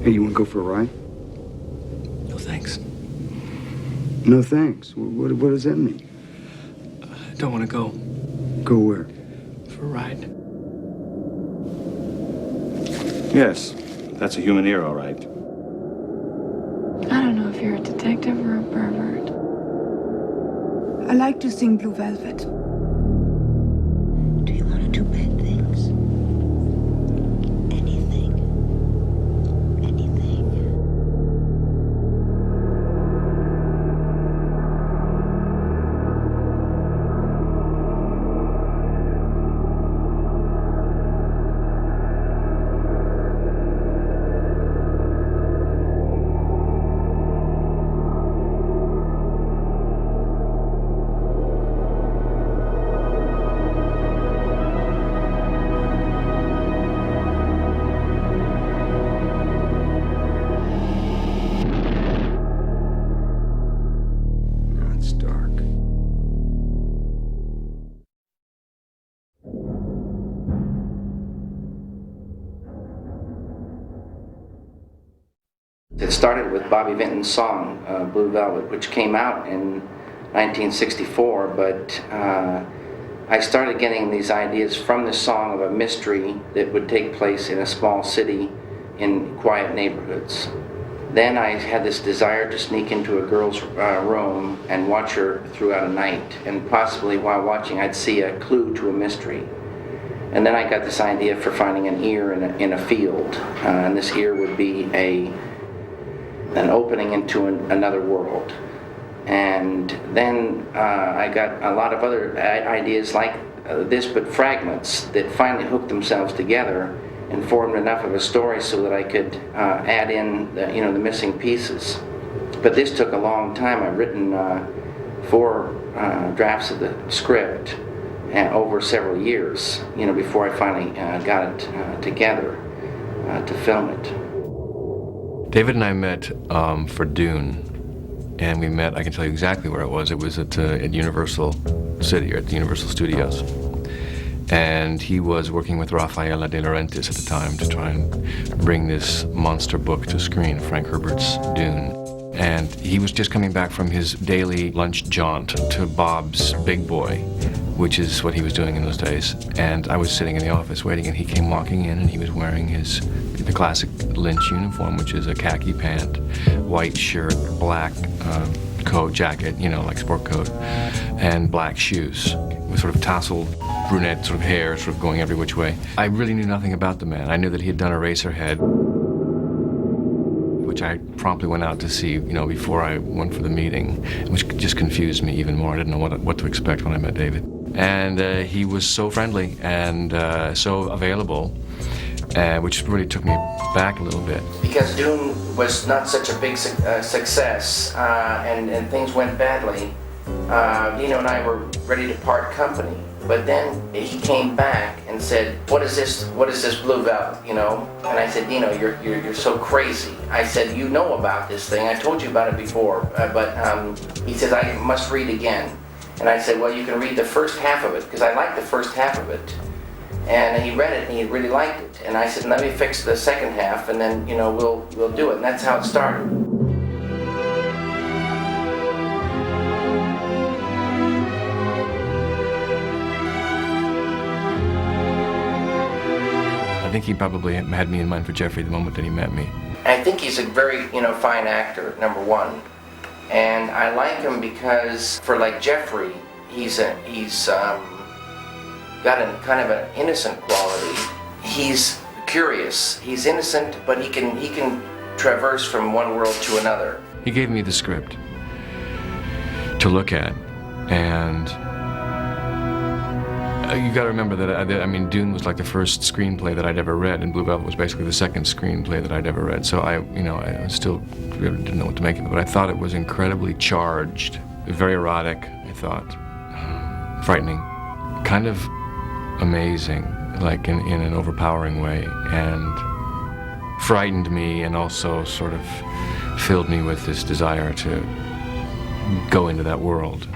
Hey, you want to go for a ride? No thanks. No thanks. What does that mean? I don't want to go. Go where? For a ride. Yes, that's a human ear, all right. I don't know if you're a detective or a pervert. I like to sing Blue Velvet. Do you want to do bad things? Anything. Anything. No, it's dark. It started with Bobby Vinton's song, Blue Velvet, which came out in 1964, but I started getting these ideas from this song of a mystery that would take place in a small city in quiet neighborhoods. Then I had this desire to sneak into a girl's room and watch her throughout a night, and possibly while watching I'd see a clue to a mystery. And then I got this idea for finding an ear in a field, and this ear would be an opening into another world. And then I got a lot of other ideas like this, but fragments that finally hooked themselves together and formed enough of a story so that I could add in the missing pieces. But this took a long time. I've written 4 drafts of the script over several years, before I finally got it together to film it. David and I met for Dune, and we met, I can tell you exactly where it was. It was at Universal City, or at the Universal Studios. And he was working with Rafaela de Laurentiis at the time to try and bring this monster book to screen, Frank Herbert's Dune. And he was just coming back from his daily lunch jaunt to Bob's Big Boy, which is what he was doing in those days. And I was sitting in the office waiting, and he came walking in, and he was wearing the classic Lynch uniform, which is a khaki pant, white shirt, black coat, jacket, like sport coat, and black shoes with sort of tasseled brunette sort of hair sort of going every which way. I really knew nothing about the man. I knew that he had done Eraserhead, which I promptly went out to see, before I went for the meeting, which just confused me even more. I didn't know what to expect when I met David. And he was so friendly and so available, which really took me back a little bit. Because Dune was not such a big success, and things went badly, Dino and I were ready to part company. But then he came back and said, "What is this? What is this Blue Velvet?" And I said, "Dino, you're so crazy." I said, "You know about this thing. I told you about it before." But he says, "I must read again." And I said, "Well, you can read the first half of it, because I liked the first half of it." And he read it and he really liked it. And I said, "Let me fix the second half, and then we'll do it." And that's how it started. I think he probably had me in mind for Jeffrey the moment that he met me. I think he's a very, fine actor, number one. And I like him because, for like Jeffrey, he's got a kind of an innocent quality. He's curious. He's innocent, but he can traverse from one world to another. He gave me the script to look at, and you got to remember that Dune was like the first screenplay that I'd ever read, and Blue Velvet was basically the second screenplay that I'd ever read. So I still really didn't know what to make of it, but I thought it was incredibly charged, very erotic. I thought frightening, kind of amazing, like in an overpowering way, and frightened me, and also sort of filled me with this desire to go into that world.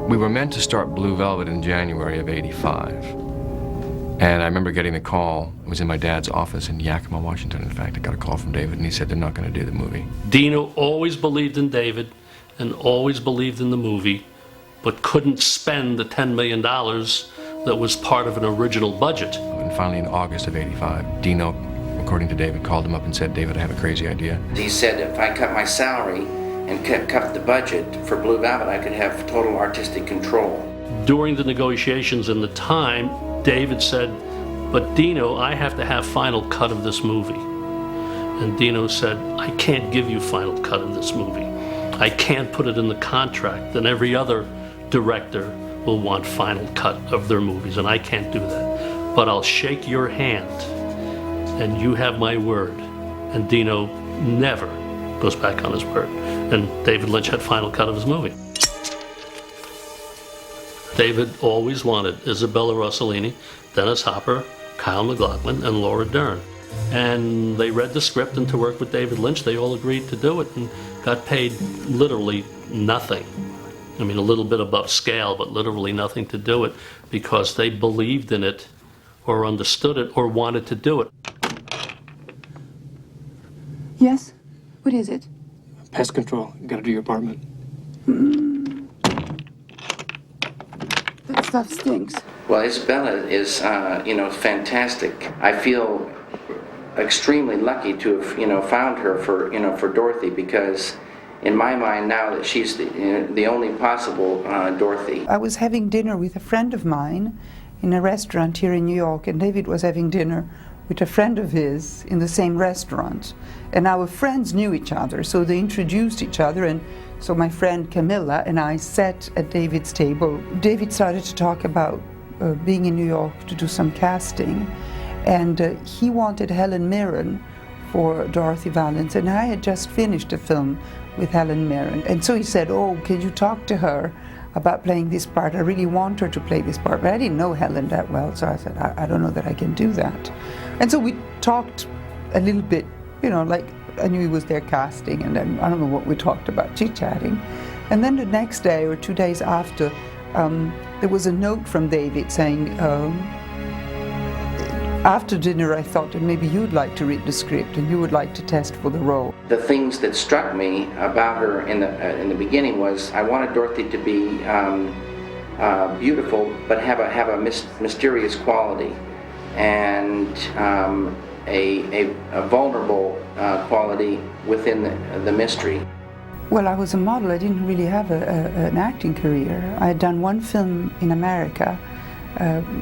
We were meant to start Blue Velvet in January of '85, And I remember getting the call. It was in my dad's office in Yakima, Washington. In fact, I got a call from David, and he said they're not going to do the movie. Dino always believed in David and always believed in the movie, but couldn't spend the $10 million that was part of an original budget. And finally, in August of '85, Dino, according to David, called him up and said, "David, I have a crazy idea." He said if I cut my salary and cut the budget for Blue Velvet, I could have total artistic control. During the negotiations and the time, David said, "But Dino, I have to have final cut of this movie." And Dino said, "I can't give you final cut of this movie. I can't put it in the contract, and every other director will want final cut of their movies, and I can't do that. But I'll shake your hand, and you have my word." And Dino never goes back on his word. And David Lynch had final cut of his movie. David always wanted Isabella Rossellini, Dennis Hopper, Kyle MacLachlan, and Laura Dern. And they read the script, and to work with David Lynch, they all agreed to do it and got paid literally nothing. I mean, a little bit above scale, but literally nothing to do it because they believed in it or understood it or wanted to do it. Yes? What is it? Pest control. You gotta do your apartment. That stuff stinks. Well, Isabella is, fantastic. I feel extremely lucky to have, found her for Dorothy, because in my mind now that she's the only possible Dorothy. I was having dinner with a friend of mine in a restaurant here in New York, and David was having dinner with a friend of his in the same restaurant. And our friends knew each other, so they introduced each other, and so my friend Camilla and I sat at David's table. David started to talk about being in New York to do some casting, and he wanted Helen Mirren for Dorothy Valance, and I had just finished a film with Helen Mirren. And so he said, "Oh, can you talk to her about playing this part? I really want her to play this part." But I didn't know Helen that well, so I said, I don't know that I can do that. And so we talked a little bit, like I knew he was there casting, and then I don't know what we talked about, chit-chatting. And then the next day or 2 days after, there was a note from David saying, after dinner I thought that maybe you'd like to read the script and you would like to test for the role. The things that struck me about her in the beginning was I wanted Dorothy to be beautiful, but have a mysterious quality, and a vulnerable quality within the mystery. Well, I was a model. I didn't really have an acting career. I had done one film in America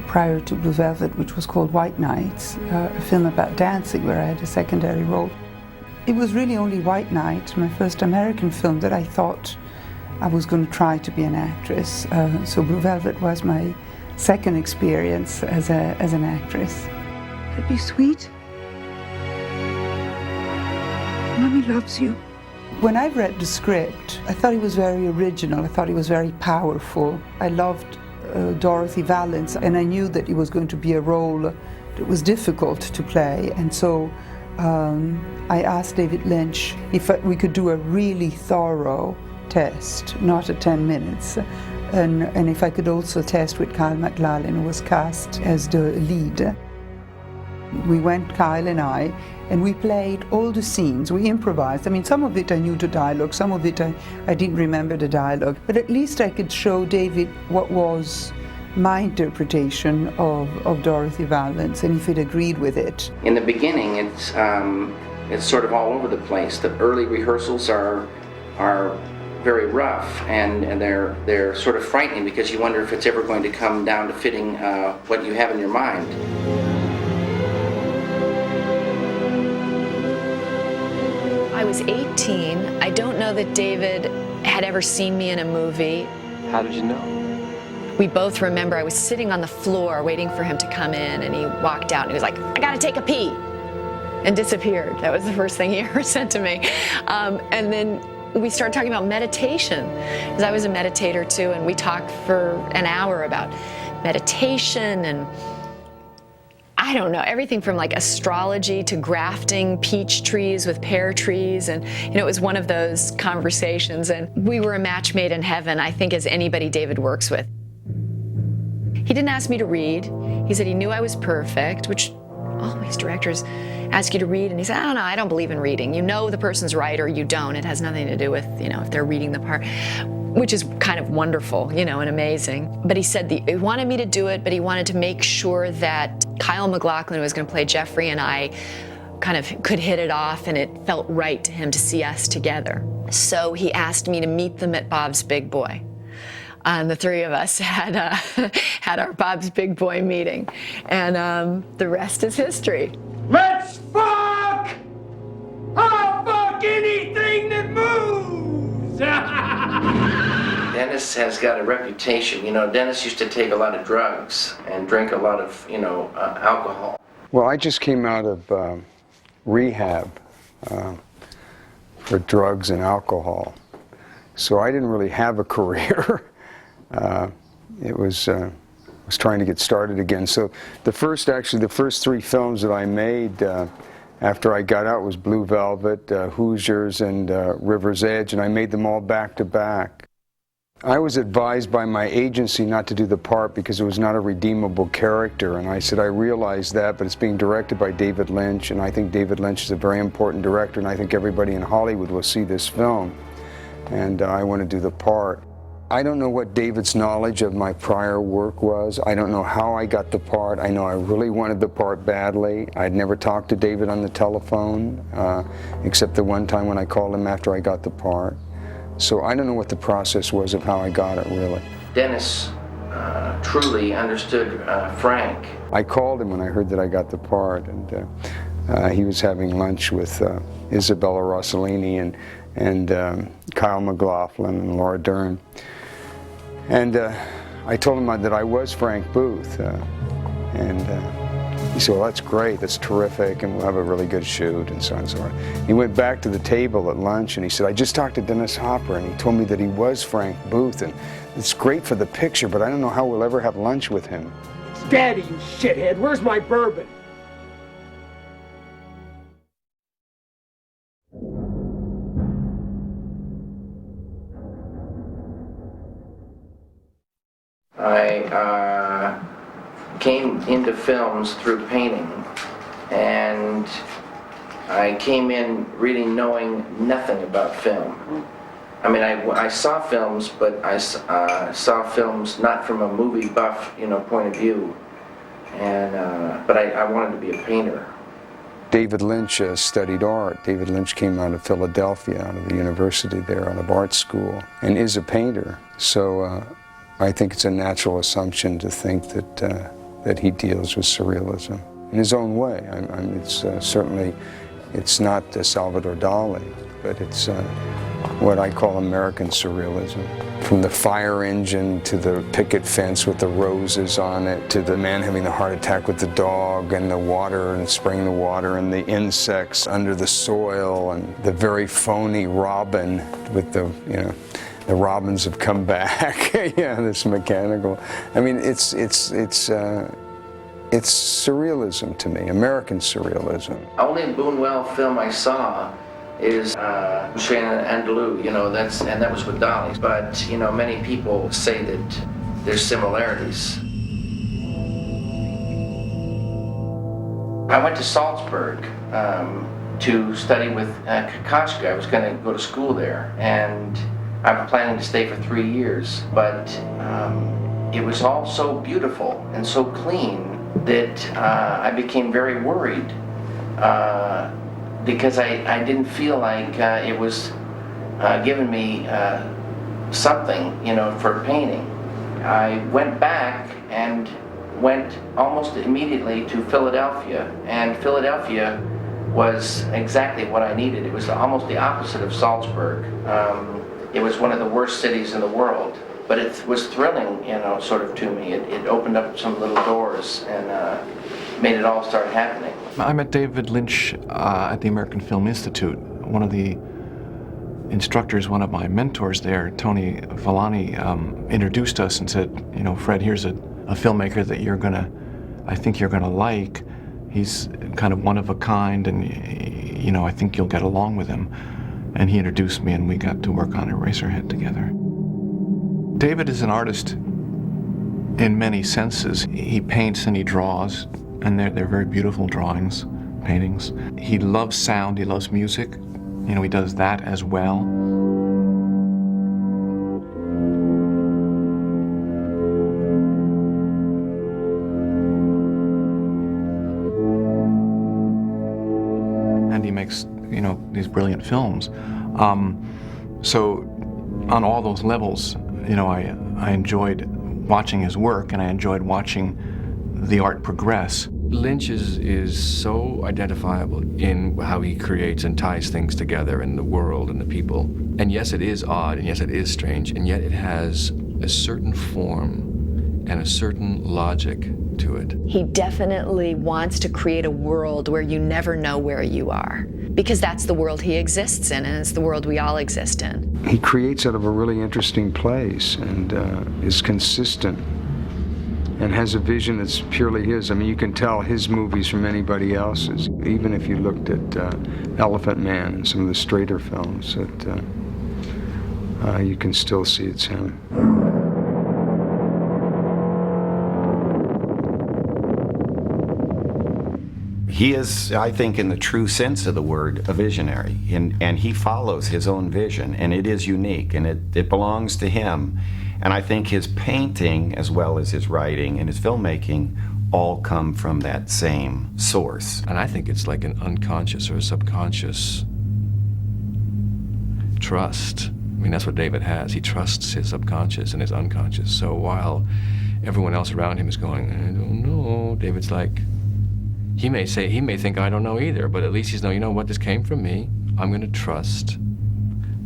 prior to Blue Velvet, which was called White Nights, a film about dancing where I had a secondary role. It was really only White Night, my first American film, that I thought I was going to try to be an actress. So Blue Velvet was my second experience as an actress. That'd be sweet. Mommy loves you. When I read the script, I thought it was very original. I thought it was very powerful. I loved Dorothy Valance, and I knew that it was going to be a role that was difficult to play. And so I asked David Lynch if we could do a really thorough test, not a 10 minutes. And if I could also test with Kyle MacLachlan, who was cast as the lead. We went, Kyle and I, and we played all the scenes. We improvised. I mean, some of it I knew the dialogue, some of it I didn't remember the dialogue. But at least I could show David what was my interpretation of Dorothy Valance, and if he'd agreed with it. In the beginning, it's sort of all over the place. The early rehearsals are very rough, and they're sort of frightening because you wonder if it's ever going to come down to fitting what you have in your mind. I was 18. I don't know that David had ever seen me in a movie. How did you know? We both remember I was sitting on the floor waiting for him to come in, and he walked out and he was like, "I gotta take a pee," and disappeared. That was the first thing he ever said to me. And then we started talking about meditation, because I was a meditator too, and we talked for an hour about meditation and I don't know, everything from like astrology to grafting peach trees with pear trees, and it was one of those conversations, and we were a match made in heaven, I think, as anybody David works with. He didn't ask me to read. He said he knew I was perfect, which always directors ask you to read. And he said, I don't know, I don't believe in reading. You know the person's right or you don't. It has nothing to do with, if they're reading the part, which is kind of wonderful, and amazing. But he said he wanted me to do it, but he wanted to make sure that Kyle MacLachlan, who was going to play Jeffrey, and I kind of could hit it off, and it felt right to him to see us together. So he asked me to meet them at Bob's Big Boy. And the three of us had our Bob's Big Boy meeting. And the rest is history. Let's fuck! I'll fuck anything that moves! Dennis has got a reputation. Dennis used to take a lot of drugs and drink a lot of, alcohol. Well, I just came out of rehab for drugs and alcohol. So I didn't really have a career. It was trying to get started again. So the first three films that I made after I got out was Blue Velvet, Hoosiers, and River's Edge, and I made them all back to back. I was advised by my agency not to do the part because it was not a redeemable character, and I said I realize that, but it's being directed by David Lynch, and I think David Lynch is a very important director, and I think everybody in Hollywood will see this film, and I want to do the part. I don't know what David's knowledge of my prior work was. I don't know how I got the part. I know I really wanted the part badly. I'd never talked to David on the telephone, except the one time when I called him after I got the part. So I don't know what the process was of how I got it, really. Dennis truly understood Frank. I called him when I heard that I got the part, and he was having lunch with Isabella Rossellini and Kyle MacLachlan and Laura Dern. And I told him that I was Frank Booth, and he said, well, that's great, that's terrific, and we'll have a really good shoot, and so on and so on. He went back to the table at lunch, and he said, I just talked to Dennis Hopper, and he told me that he was Frank Booth, and it's great for the picture, but I don't know how we'll ever have lunch with him. Daddy, you shithead, where's my bourbon? I came into films through painting, and I came in really knowing nothing about film. I mean, I saw films, but I saw films not from a movie buff, point of view, and but I wanted to be a painter. David Lynch studied art. David Lynch came out of Philadelphia, out of the university there, out of art school, and is a painter. So I think it's a natural assumption to think that he deals with surrealism in his own way. It's certainly, it's not Salvador Dali, but it's what I call American surrealism. From the fire engine to the picket fence with the roses on it, to the man having the heart attack with the dog, and the water and spraying the water, and the insects under the soil, and the very phony robin with the, the robins have come back. Yeah, this mechanical. I mean, it's surrealism to me, American surrealism. Only Buñuel film I saw is Cheyenne Andalou, and that was with Dali. But many people say that there's similarities. I went to Salzburg to study with Kokoschka. I was going to go to school there, and I'm planning to stay for 3 years, but it was all so beautiful and so clean that I became very worried because I didn't feel like it was giving me something, for painting. I went back and went almost immediately to Philadelphia, and Philadelphia was exactly what I needed. It was almost the opposite of Salzburg. It was one of the worst cities in the world, but it was thrilling, sort of to me. It opened up some little doors and made it all start happening. I met David Lynch at the American Film Institute. One of the instructors, one of my mentors there, Tony Villani, introduced us and said, Fred, here's a filmmaker that I think you're gonna like. He's kind of one of a kind, and I think you'll get along with him. And he introduced me, and we got to work on Eraserhead together. David is an artist in many senses. He paints and he draws, and they're very beautiful drawings, paintings. He loves sound, he loves music. You know, he does that as well. And he makes, you know, these brilliant films. So on all those levels, you know, I enjoyed watching his work, and I enjoyed watching the art progress. Lynch is so identifiable in how he creates and ties things together in the world and the people. And yes, it is odd, and yes, it is strange, and yet it has a certain form and a certain logic to it. He definitely wants to create a world where you never know where you are, because that's the world he exists in, and it's the world we all exist in. He creates out of a really interesting place and is consistent and has a vision that's purely his. I mean, you can tell his movies from anybody else's. Even if you looked at Elephant Man and some of the straighter films, that you can still see it's him. He is, I think, in the true sense of the word, a visionary, and he follows his own vision, and it is unique, and it belongs to him. And I think his painting, as well as his writing and his filmmaking, all come from that same source. And I think it's like an unconscious or a subconscious trust. I mean, that's what David has. He trusts his subconscious and his unconscious. So while everyone else around him is going, I don't know, David's like, he may think I don't know either, but at least he's you know what, this came from me. I'm going to trust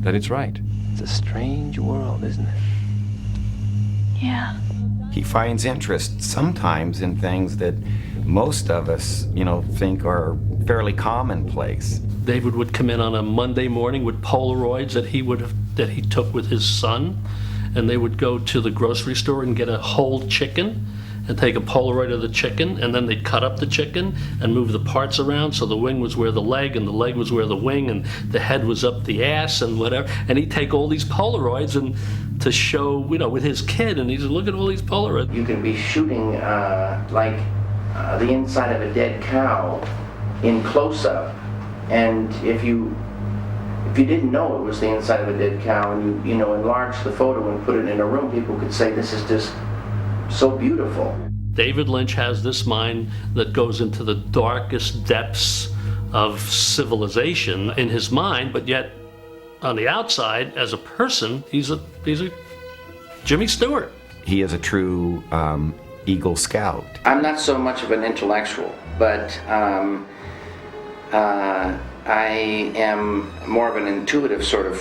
that it's right. It's a strange world, isn't it? Yeah. He finds interest sometimes in things that most of us, you know, think are fairly commonplace. David would come in on a Monday morning with Polaroids that he took with his son, and they would go to the grocery store and get a whole chicken and take a Polaroid of the chicken, and then they'd cut up the chicken and move the parts around so the wing was where the leg and the leg was where the wing and the head was up the ass and whatever. And he'd take all these Polaroids and to show, you know, with his kid, and he'd say, look at all these Polaroids. You can be shooting the inside of a dead cow in close-up, and if you didn't know it was the inside of a dead cow, and you enlarged the photo and put it in a room, people could say, this is just so beautiful. David Lynch has this mind that goes into the darkest depths of civilization in his mind, but yet on the outside, as a person, he's a Jimmy Stewart. He is a true Eagle Scout. I'm not so much of an intellectual, but I am more of an intuitive sort of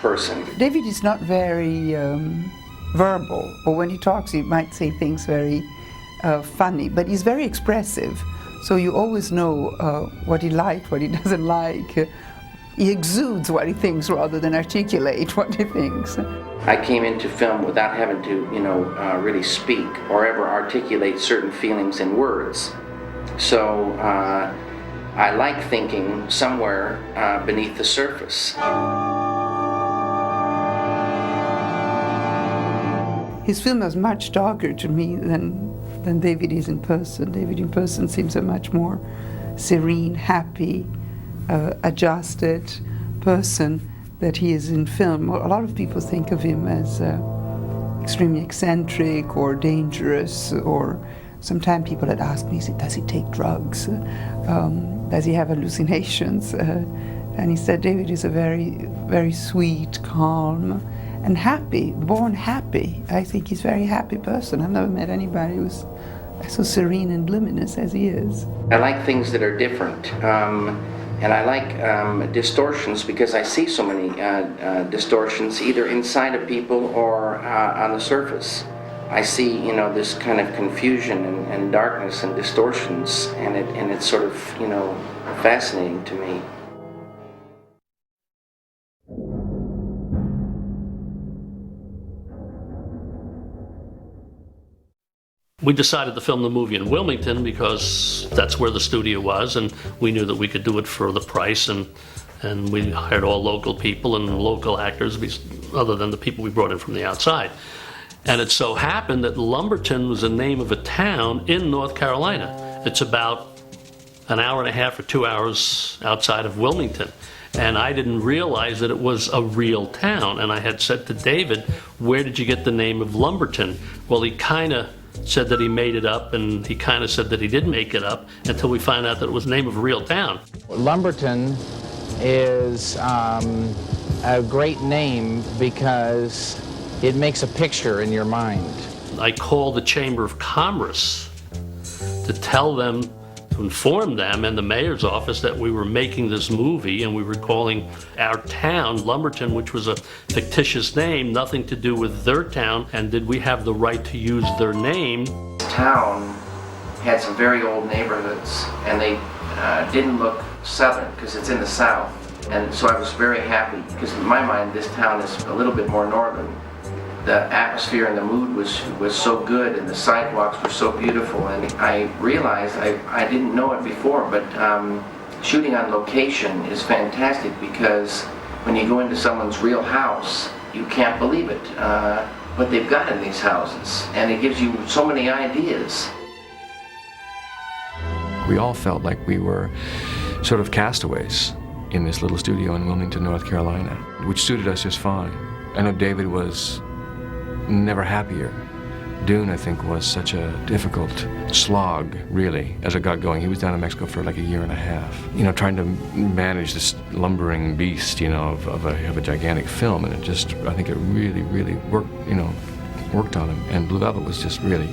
person. David is not very verbal, or when he talks he might say things very funny, but he's very expressive, so you always know what he likes, what he doesn't like. He exudes what he thinks rather than articulate what he thinks. I came into film without having to, really speak or ever articulate certain feelings in words. So I like thinking somewhere beneath the surface. His film is much darker to me than David is in person. David in person seems a much more serene, happy, adjusted person that he is in film. A lot of people think of him as extremely eccentric or dangerous, or sometimes people had asked me, does he take drugs? Does he have hallucinations? And he said David is a very, very sweet, calm, and happy, born happy. I think he's a very happy person. I've never met anybody who's so serene and luminous as he is. I like things that are different. And I like distortions because I see so many distortions either inside of people or on the surface. I see, this kind of confusion and darkness and distortions, and it's sort of, fascinating to me. We decided to film the movie in Wilmington because that's where the studio was, and we knew that we could do it for the price, and we hired all local people and local actors, other than the people we brought in from the outside. And it so happened that Lumberton was the name of a town in North Carolina. It's about an hour and a half or 2 hours outside of Wilmington. And I didn't realize that it was a real town. And I had said to David, where did you get the name of Lumberton? Well, he kind of said that he made it up, and he kind of said that he didn't make it up until we found out that it was the name of a real town. Lumberton is a great name because it makes a picture in your mind. I called the Chamber of Commerce to tell them, to inform them and the mayor's office that we were making this movie and we were calling our town Lumberton, which was a fictitious name, nothing to do with their town, and did we have the right to use their name. This town had some very old neighborhoods, and they didn't look southern because it's in the south. And so I was very happy because in my mind this town is a little bit more northern. The atmosphere and the mood was so good, and the sidewalks were so beautiful, and I realized, I didn't know it before, but shooting on location is fantastic because when you go into someone's real house, you can't believe it, what they've got in these houses, and it gives you so many ideas. We all felt like we were sort of castaways in this little studio in Wilmington, North Carolina, which suited us just fine. I know David was never happier. Dune, I think, was such a difficult slog, really, as it got going. He was down in Mexico for like a year and a half, you know, trying to manage this lumbering beast, you know, of a gigantic film, and it just, I think it really, really worked, you know, worked on him. And Blue Velvet was just really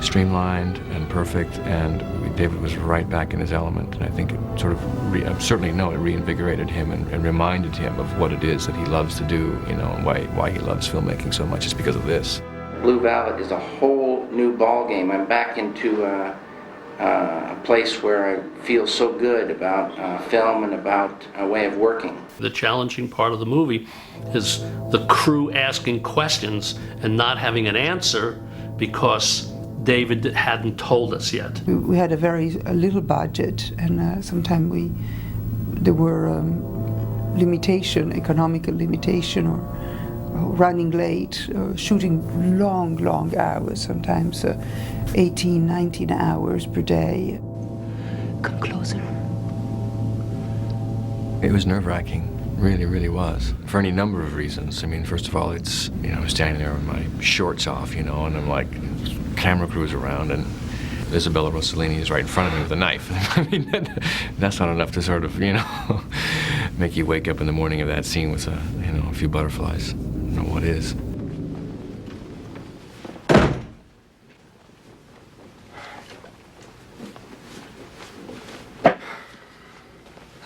streamlined and perfect, and David was right back in his element, and I think it sort of, I certainly know it reinvigorated him and reminded him of what it is that he loves to do, you know, and why he loves filmmaking so much is because of this. Blue Velvet is a whole new ball game. I'm back into a place where I feel so good about film and about a way of working. The challenging part of the movie is the crew asking questions and not having an answer because David hadn't told us yet. We had a very little budget, and sometimes there were economical limitation, or running late, shooting long hours, sometimes 18, 19 hours per day. Come closer. It was nerve-wracking, really, really was, for any number of reasons. I mean, first of all, it's, you know, I'm standing there with my shorts off, you know, and I'm like, camera crews around, and Isabella Rossellini is right in front of me with a knife. I mean, that's not enough to sort of, you know, make you wake up in the morning of that scene with a few butterflies. I don't know what is.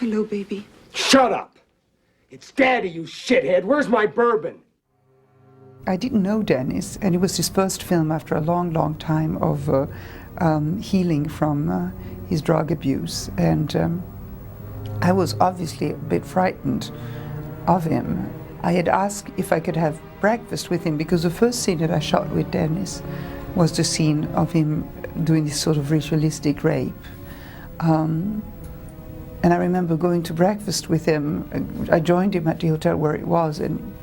Hello, baby. Shut up! It's Daddy, you shithead. Where's my bourbon? I didn't know Dennis, and it was his first film after a long time of healing from his drug abuse. And I was obviously a bit frightened of him. I had asked if I could have breakfast with him because the first scene that I shot with Dennis was the scene of him doing this sort of ritualistic rape. And I remember going to breakfast with him. I joined him at the hotel where it was, and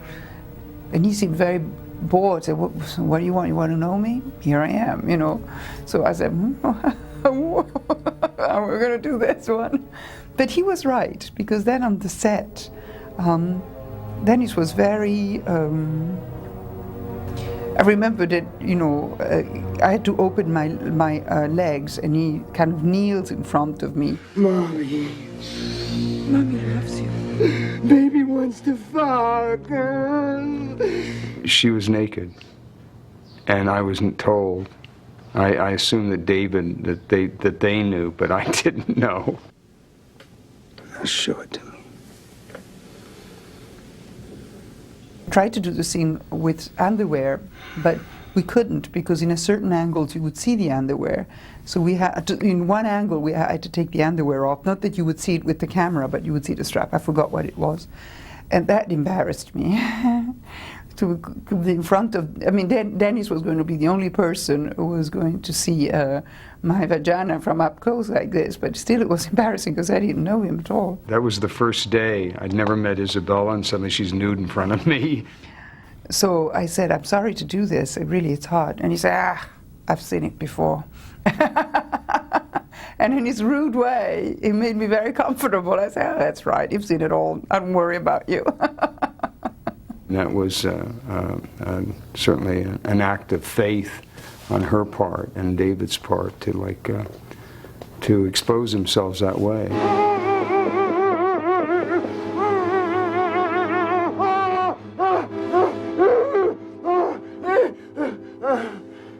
he seemed very bored. Said, what do you want? You want to know me? Here I am, you know. So I said, we're going to do this one. But he was right, because then on the set, Dennis was very, I remember that, you know, I had to open my legs, and he kind of kneels in front of me. Mommy loves you. Baby wants to fuck. She was naked, and I wasn't told. I assumed that David, that they knew, but I didn't know. Show it to me. Tried to do the scene with underwear, but we couldn't, because in a certain angle you would see the underwear. So we had to, in one angle we had to take the underwear off. Not that you would see it with the camera, but you would see the strap. I forgot what it was. And that embarrassed me. To be in front of, I mean, Dennis was going to be the only person who was going to see my vagina from up close like this, but still it was embarrassing because I didn't know him at all. That was the first day. I'd never met Isabella, and suddenly she's nude in front of me. So I said, I'm sorry to do this, really it's hard. And he said, I've seen it before. And in his rude way, it made me very comfortable. I said, that's right, you've seen it all, I don't worry about you. That was certainly an act of faith on her part and David's part to expose themselves that way.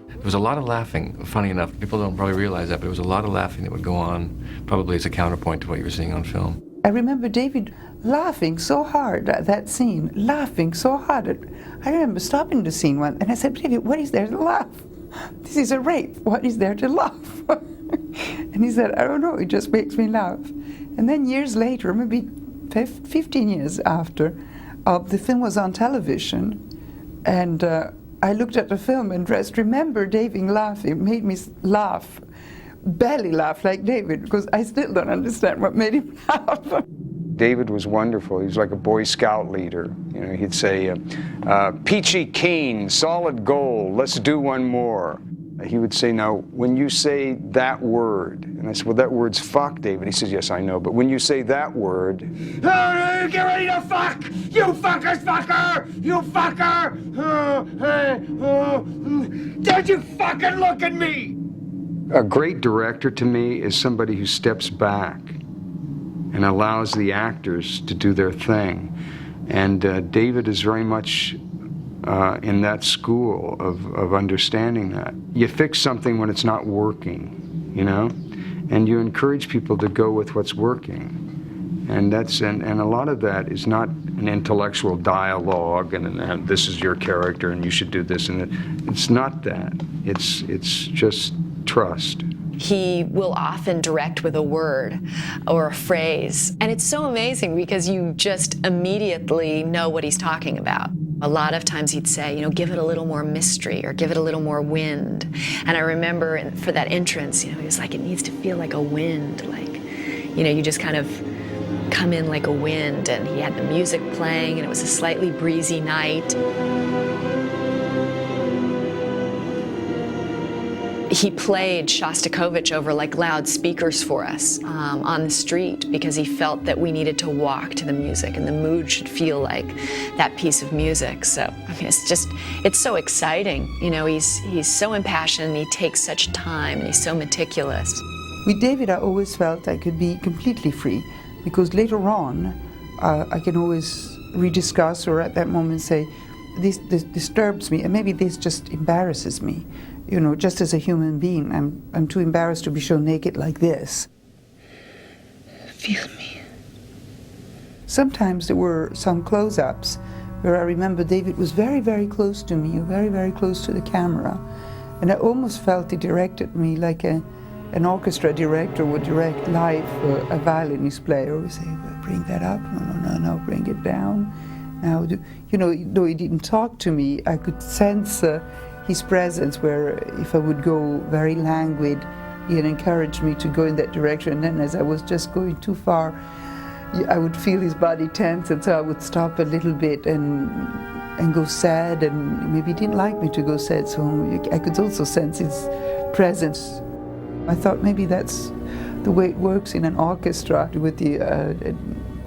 There was a lot of laughing, funny enough. People don't probably realize that, but there was a lot of laughing that would go on, probably as a counterpoint to what you were seeing on film. I remember David laughing so hard at that scene, laughing so hard. I remember stopping the scene once, and I said, David, what is there to laugh? This is a rape. What is there to laugh? And he said, I don't know, it just makes me laugh. And then years later, maybe 15 years after, the film was on television, and I looked at the film and just remember David laughing. It made me laugh, belly laugh like David, because I still don't understand what made him laugh. David was wonderful. He was like a Boy Scout leader. You know, he'd say, peachy keen, solid gold, let's do one more. He would say, now, when you say that word, and I said, well, that word's fuck, David. He says, yes, I know, but when you say that word... Get ready to fuck! You fuckers, fucker! You fucker! Don't you fucking look at me! A great director to me is somebody who steps back and allows the actors to do their thing. And David is very much in that school of understanding that. You fix something when it's not working, you know? And you encourage people to go with what's working. And a lot of that is not an intellectual dialogue and this is your character and you should do this and that. It's not that. It's just trust. He will often direct with a word or a phrase. And it's so amazing because you just immediately know what he's talking about. A lot of times he'd say, you know, give it a little more mystery or give it a little more wind. And I remember for that entrance, you know, he was like, it needs to feel like a wind, like, you know, you just kind of come in like a wind. And he had the music playing and it was a slightly breezy night. He played Shostakovich over like loudspeakers for us on the street because he felt that we needed to walk to the music and the mood should feel like that piece of music. So I mean, it's so exciting. You know, he's so impassioned and he takes such time and he's so meticulous. With David, I always felt I could be completely free because later on, I can always rediscuss or at that moment say, this disturbs me and maybe this just embarrasses me. You know, just as a human being, I'm too embarrassed to be shown naked like this. Feel me. Sometimes there were some close-ups where I remember David was very, very close to me, very, very close to the camera. And I almost felt he directed me like an orchestra director would direct live a violinist player. Would say, bring that up, no, bring it down. Now, you know, though he didn't talk to me, I could sense his presence where if I would go very languid, he had encouraged me to go in that direction. And then as I was just going too far, I would feel his body tense, and so I would stop a little bit and go sad, and maybe he didn't like me to go sad, so I could also sense his presence. I thought maybe that's the way it works in an orchestra, with the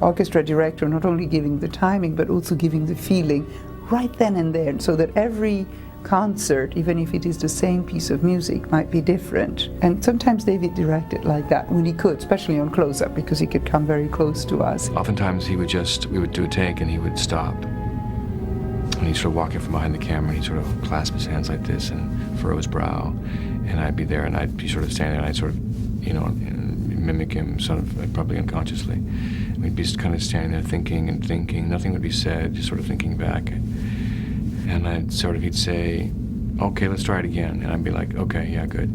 orchestra director not only giving the timing, but also giving the feeling right then and there, so that every concert, even if it is the same piece of music, might be different. And sometimes David directed like that when he could, especially on close-up, because he could come very close to us. Oftentimes we would do a take and he would stop. And he'd sort of walk in from behind the camera and he'd sort of clasp his hands like this and furrow his brow. And I'd be there and I'd be sort of standing there and I'd sort of, you know, mimic him sort of probably unconsciously. And we'd be kind of standing there thinking and thinking. Nothing would be said, just sort of thinking back. And he'd say, okay, let's try it again. And I'd be like, okay, yeah, good.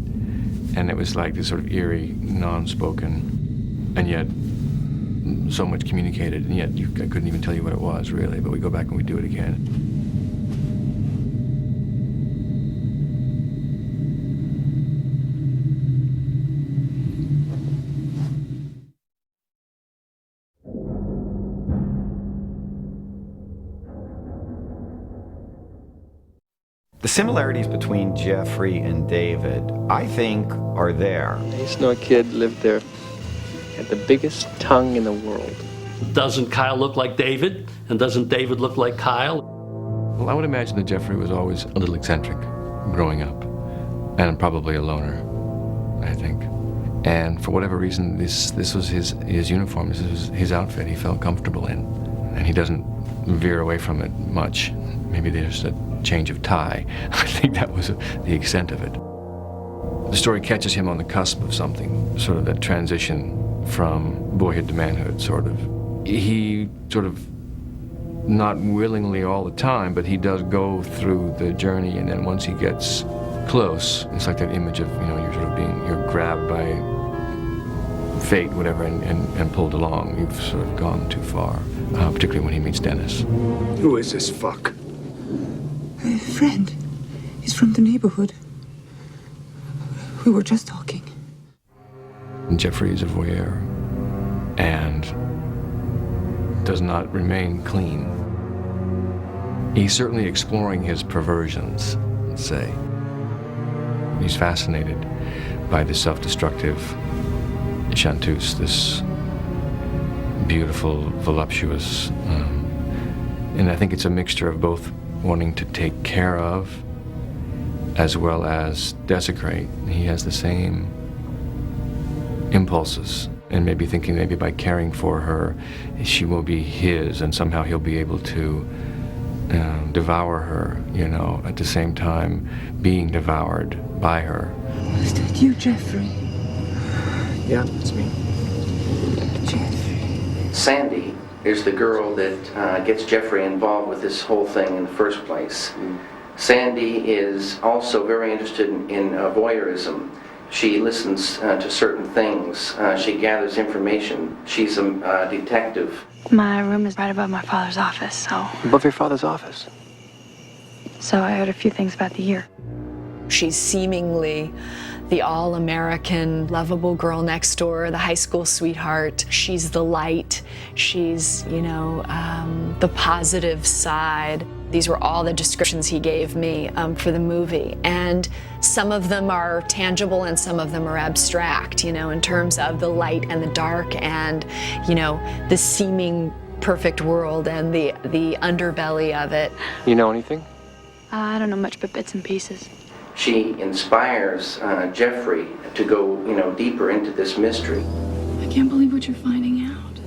And it was like this sort of eerie, non-spoken, and yet so much communicated, and yet I couldn't even tell you what it was, really. But we go back and we do it again. The similarities between Jeffrey and David, I think, are there. I used to know a kid lived there, had the biggest tongue in the world. Doesn't Kyle look like David? And doesn't David look like Kyle? Well, I would imagine that Jeffrey was always a little eccentric growing up, and probably a loner, I think. And for whatever reason, this was his uniform, this was his outfit he felt comfortable in. And he doesn't veer away from it much. Maybe there's a change of tie. I think that was the extent of it. The story catches him on the cusp of something, sort of that transition from boyhood to manhood, sort of. He sort of, not willingly all the time, but he does go through the journey, and then once he gets close, it's like that image of, you're sort of you're grabbed by fate, whatever, and pulled along. You've sort of gone too far, particularly when he meets Dennis. Who is this fuck? A friend. He's from the neighborhood. We were just talking. And Jeffrey is a voyeur and does not remain clean. He's certainly exploring his perversions, let's say. He's fascinated by the self-destructive chanteuse, this beautiful, voluptuous, and I think it's a mixture of both wanting to take care of as well as desecrate. He has the same impulses, and maybe thinking maybe by caring for her, she will be his, and somehow he'll be able to devour her, at the same time being devoured by her. Is that you, Jeffrey? Yeah, it's me. Jeffrey. Sandy is the girl that gets Jeffrey involved with this whole thing in the first place. Sandy is also very interested in voyeurism. She listens to certain things. She gathers information. She's a detective. My room is right above my father's office, so Above your father's office? I heard a few things about the year. She's seemingly the all-American, lovable girl next door, the high school sweetheart. She's the light. She's, the positive side. These were all the descriptions he gave me for the movie. And some of them are tangible and some of them are abstract, in terms of the light and the dark and, the seeming perfect world and the underbelly of it. You know anything? I don't know much but bits and pieces. She inspires Jeffrey to go, deeper into this mystery. I can't believe what you're finding out.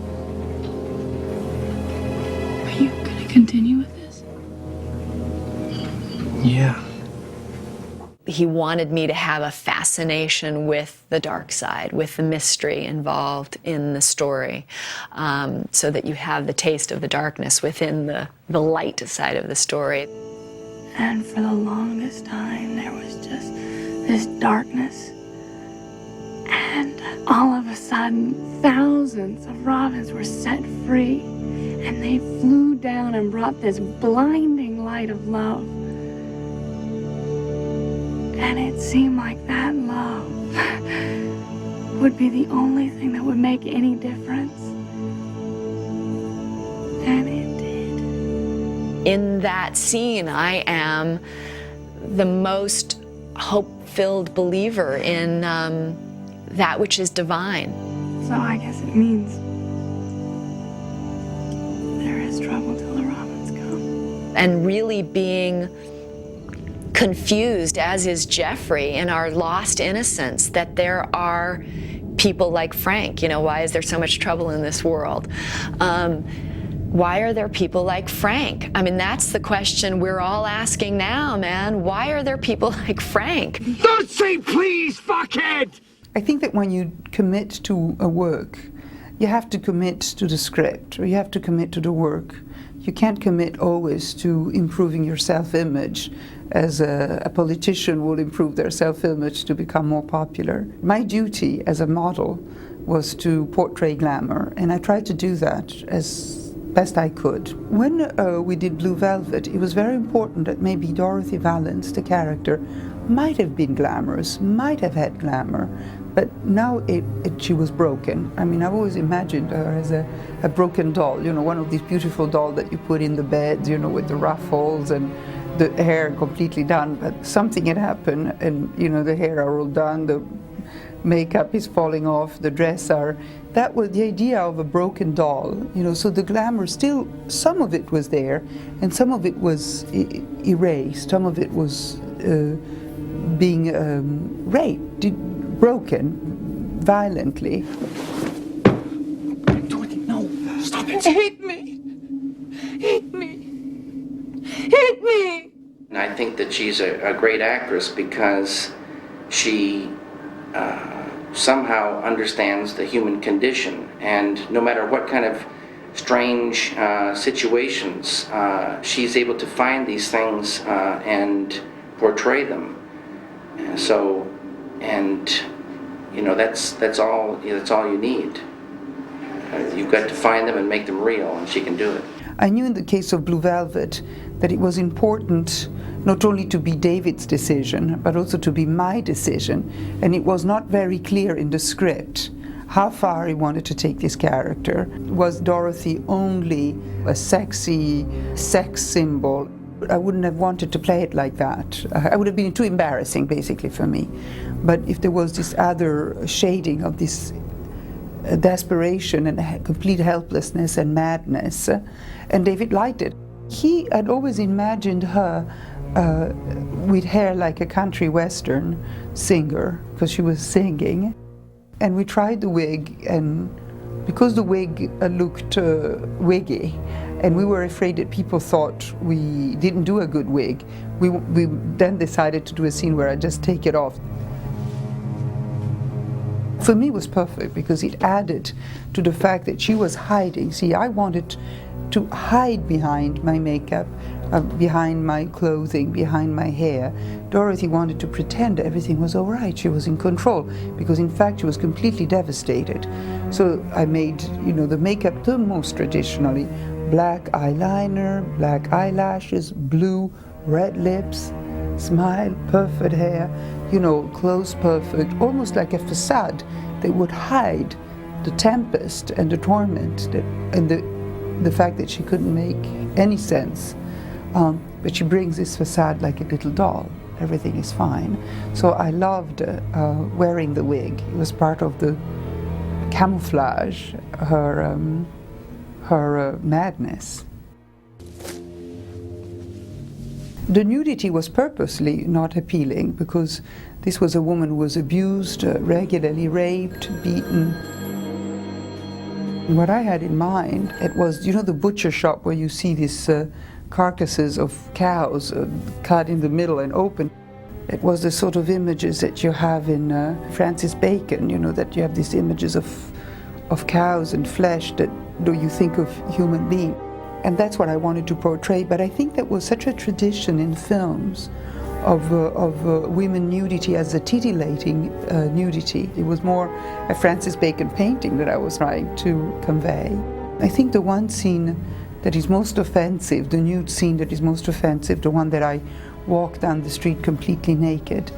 Are you gonna continue with this? Yeah. He wanted me to have a fascination with the dark side, with the mystery involved in the story, so that you have the taste of the darkness within the light side of the story. And for the longest time, there was just this darkness. And all of a sudden, thousands of robins were set free. And they flew down and brought this blinding light of love. And it seemed like that love would be the only thing that would make any difference. And it did. In that scene, I am the most hope-filled believer in that which is divine. So I guess it means there is trouble till the robins come. And really being confused, as is Jeffrey, in our lost innocence, that there are people like Frank. Why is there so much trouble in this world? Why are there people like Frank? I mean, that's the question we're all asking now, man. Why are there people like Frank? Don't say please, fuckhead! I think that when you commit to a work, you have to commit to the script, or you have to commit to the work. You can't commit always to improving your self-image as a politician will improve their self-image to become more popular. My duty as a model was to portray glamour, and I tried to do that as best I could. When we did Blue Velvet, it was very important that maybe Dorothy Valance, the character, might have been glamorous, might have had glamour, but now she was broken. I mean, I've always imagined her as a broken doll, one of these beautiful dolls that you put in the bed, with the ruffles and the hair completely done, but something had happened, and the hair are all done, the makeup is falling off, the dress are. That was the idea of a broken doll, so the glamour still, some of it was there, and some of it was erased, some of it was being raped, broken violently. Dorothy, no, stop it. Hit me. Hit me. Hit me. And I think that she's a great actress because she somehow understands the human condition, and no matter what kind of strange situations, she's able to find these things and portray them. That's all you need. You've got to find them and make them real, and she can do it. I knew in the case of Blue Velvet that it was important not only to be David's decision, but also to be my decision. And it was not very clear in the script how far he wanted to take this character. Was Dorothy only a sexy sex symbol? I wouldn't have wanted to play it like that. I would have been too embarrassing, basically, for me. But if there was this other shading of this desperation and complete helplessness and madness, and David liked it. He had always imagined her with hair like a country western singer, because she was singing. And we tried the wig, and because the wig looked wiggy, and we were afraid that people thought we didn't do a good wig, we then decided to do a scene where I just take it off. For me, it was perfect because it added to the fact that she was hiding. See, I wanted to hide behind my makeup, behind my clothing, behind my hair. Dorothy wanted to pretend everything was all right. She was in control because, in fact, she was completely devastated. So I made, the makeup the most traditionally. Black eyeliner, black eyelashes, blue, red lips, smile, perfect hair, clothes perfect, almost like a facade that would hide the tempest and the torment and the fact that she couldn't make any sense. But she brings this facade like a little doll. Everything is fine. So I loved wearing the wig. It was part of the camouflage, her madness. The nudity was purposely not appealing because this was a woman who was abused, regularly raped, beaten. What I had in mind, it was, the butcher shop where you see these carcasses of cows cut in the middle and open. It was the sort of images that you have in Francis Bacon, that you have these images of cows and flesh that you think of human beings. And that's what I wanted to portray, but I think that was such a tradition in films of women nudity as a titillating nudity. It was more a Francis Bacon painting that I was trying to convey. I think the one scene that is most offensive, the nude scene that is most offensive, the one that I walk down the street completely naked,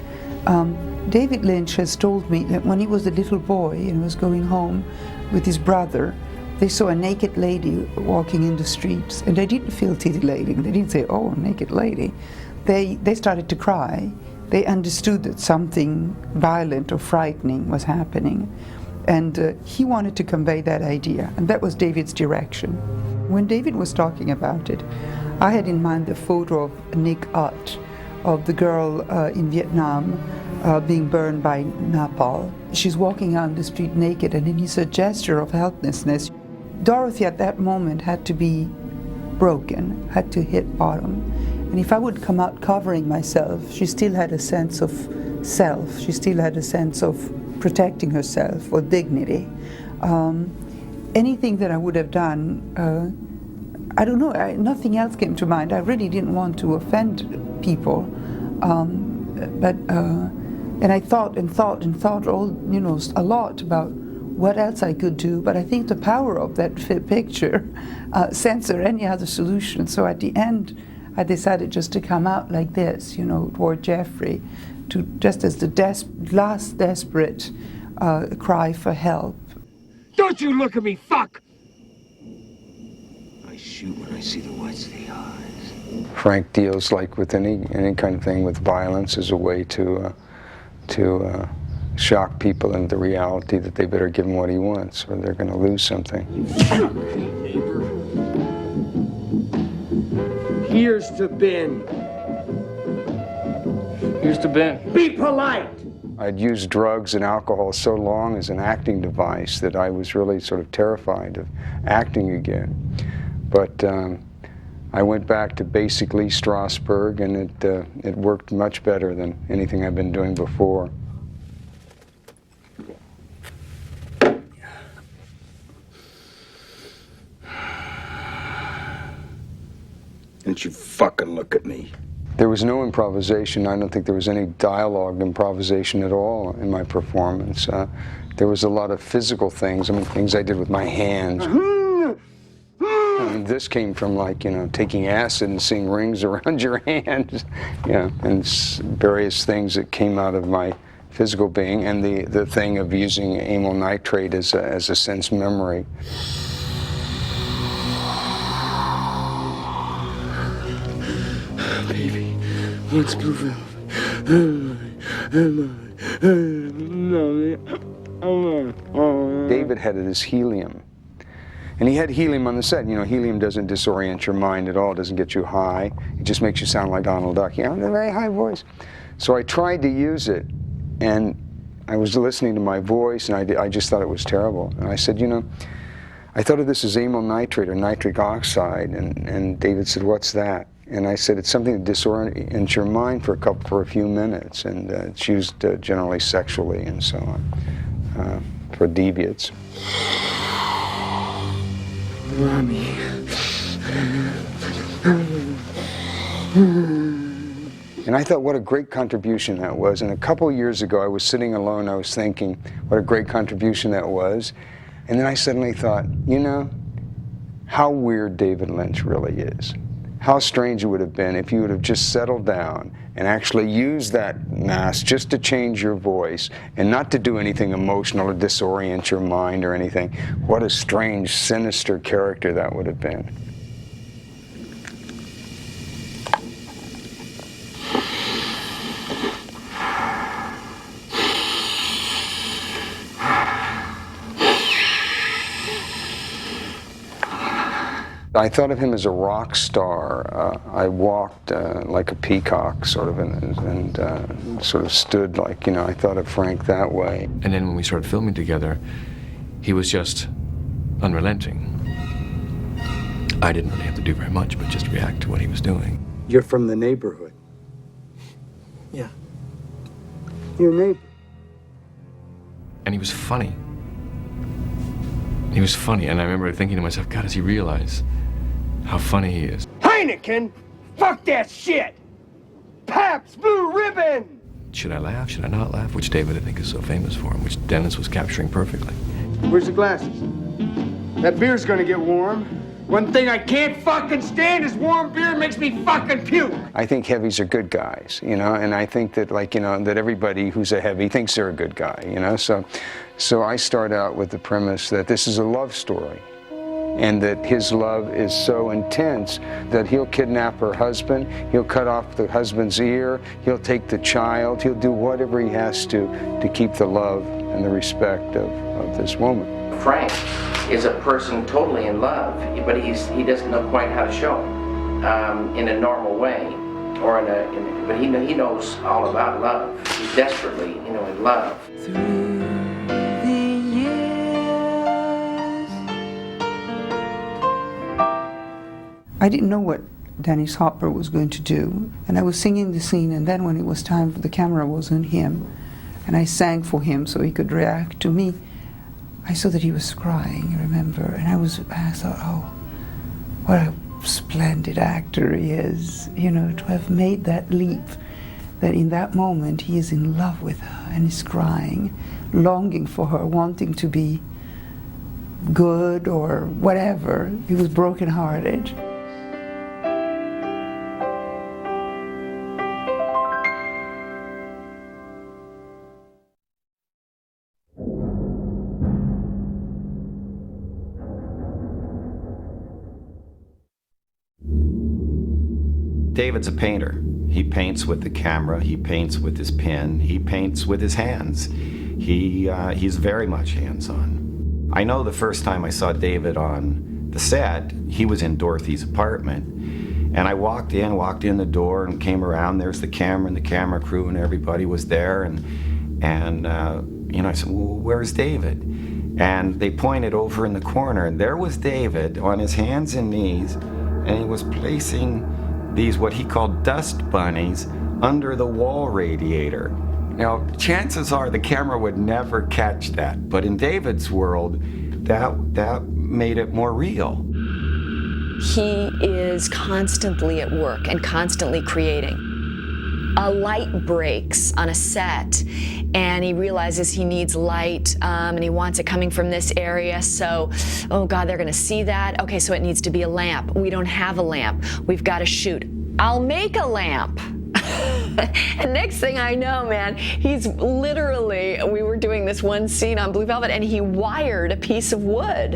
David Lynch has told me that when he was a little boy and was going home with his brother, they saw a naked lady walking in the streets, and they didn't feel titillating. They didn't say, "Oh, naked lady." They started to cry. They understood that something violent or frightening was happening. And he wanted to convey that idea, and that was David's direction. When David was talking about it, I had in mind the photo of Nick Ott, of the girl in Vietnam being burned by napalm. She's walking on the street naked, and it is a gesture of helplessness. Dorothy at that moment had to be broken, had to hit bottom. And if I would come out covering myself, she still had a sense of self. She still had a sense of protecting herself or dignity. Anything that I would have done, I don't know, nothing else came to mind. I really didn't want to offend people. And I thought a lot about what else I could do, but I think the power of that picture censored any other solution. So at the end, I decided just to come out like this, toward Jeffrey, just as the last desperate cry for help. Don't you look at me, fuck! I shoot when I see the whites of the eyes. Frank deals, like with any kind of thing, with violence as a way to shock people into the reality that they better give him what he wants or they're going to lose something. Here's to Ben. Here's to Ben. Be polite! I'd used drugs and alcohol so long as an acting device that I was really sort of terrified of acting again. But I went back to basically Strasbourg, and it worked much better than anything I've been doing before. Don't you fucking look at me. There was no improvisation. I don't think there was any dialogue improvisation at all in my performance. There was a lot of physical things. I mean, things I did with my hands. I mean, this came from, like, you know, taking acid and seeing rings around your hands, and various things that came out of my physical being, and the thing of using amyl nitrate as a sense memory. Baby, what's Blue David had this helium. And he had helium on the set. You know, helium doesn't disorient your mind at all. It doesn't get you high. It just makes you sound like Donald Duck. You know, a very high voice. So I tried to use it, and I was listening to my voice, and I just thought it was terrible. And I said, you know, I thought of this as amyl nitrate or nitric oxide. And David said, what's that? And I said, it's something that disorients your mind for a few minutes, and it's used generally sexually and so on, for deviants. Mommy. And I thought, what a great contribution that was. And a couple years ago, I was sitting alone, I was thinking, what a great contribution that was. And then I suddenly thought, you know, how weird David Lynch really is. How strange it would have been if you would have just settled down and actually used that mask just to change your voice and not to do anything emotional or disorient your mind or anything. What a strange, sinister character that would have been. I thought of him as a rock star. I walked like a peacock, sort of, and sort of stood like, you know, I thought of Frank that way. And then when we started filming together, he was just unrelenting. I didn't really have to do very much, but just react to what he was doing. You're from the neighborhood. Yeah. Your neighbor. And he was funny. He was funny, and I remember thinking to myself, God, does he realize how funny he is? Heineken! Fuck that shit! Pabst Blue Ribbon! Should I laugh? Should I not laugh? Which David, I think, is so famous for, and which Dennis was capturing perfectly. Where's the glasses? That beer's gonna get warm. One thing I can't fucking stand is warm beer. It makes me fucking puke. I think heavies are good guys, you know, and I think that, like, you know, that everybody who's a heavy thinks they're a good guy, you know, so I start out with the premise that this is a love story, and that his love is so intense that he'll kidnap her husband, he'll cut off the husband's ear, he'll take the child, he'll do whatever he has to keep the love and the respect of this woman. Frank is a person totally in love, but he doesn't know quite how to show it in a normal way, or but he knows all about love. He's desperately, you know, in love. I didn't know what Dennis Hopper was going to do, and I was singing the scene, and then when it was time for the camera was on him, and I sang for him so he could react to me, I saw that he was crying, I remember, and I thought, oh, what a splendid actor he is, you know, to have made that leap, that in that moment he is in love with her and is crying, longing for her, wanting to be good or whatever. He was brokenhearted. David's a painter. He paints with the camera, he paints with his pen, he paints with his hands. He's very much hands-on. I know the first time I saw David on the set, he was in Dorothy's apartment, and I walked in the door and came around. There's the camera and the camera crew and everybody was there, and I said, well, where's David? And they pointed over in the corner, and there was David on his hands and knees, and he was placing these, what he called dust bunnies, under the wall radiator. Now, chances are the camera would never catch that, but in David's world, that made it more real. He is constantly at work and constantly creating. A light breaks on a set, and he realizes he needs light, and he wants it coming from this area, so, oh God, they're gonna see that? Okay, so it needs to be a lamp. We don't have a lamp. We've gotta shoot. I'll make a lamp. And next thing I know, man, he's literally, we were doing this one scene on Blue Velvet, and he wired a piece of wood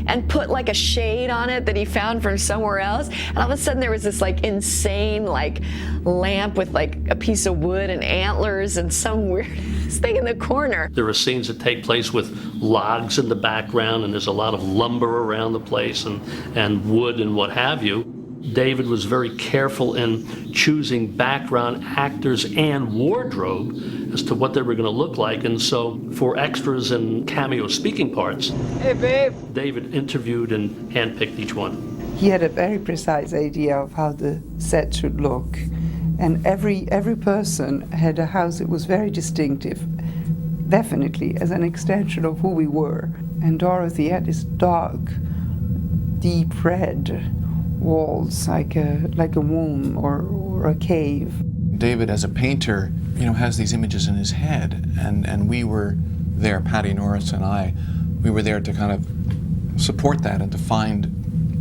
and put like a shade on it that he found from somewhere else. And all of a sudden there was this like insane like lamp with like a piece of wood and antlers and some weird thing in the corner. There are scenes that take place with logs in the background, and there's a lot of lumber around the place and wood and what have you. David was very careful in choosing background actors and wardrobe as to what they were going to look like. And so for extras and cameo speaking parts, hey, babe, David interviewed and handpicked each one. He had a very precise idea of how the set should look. And every person had a house that was very distinctive, definitely as an extension of who we were. And Dorothy had this dark, deep red walls, like a womb or a cave. David, as a painter, has these images in his head, and we were there, Patty Norris and I, we were there to kind of support that and to find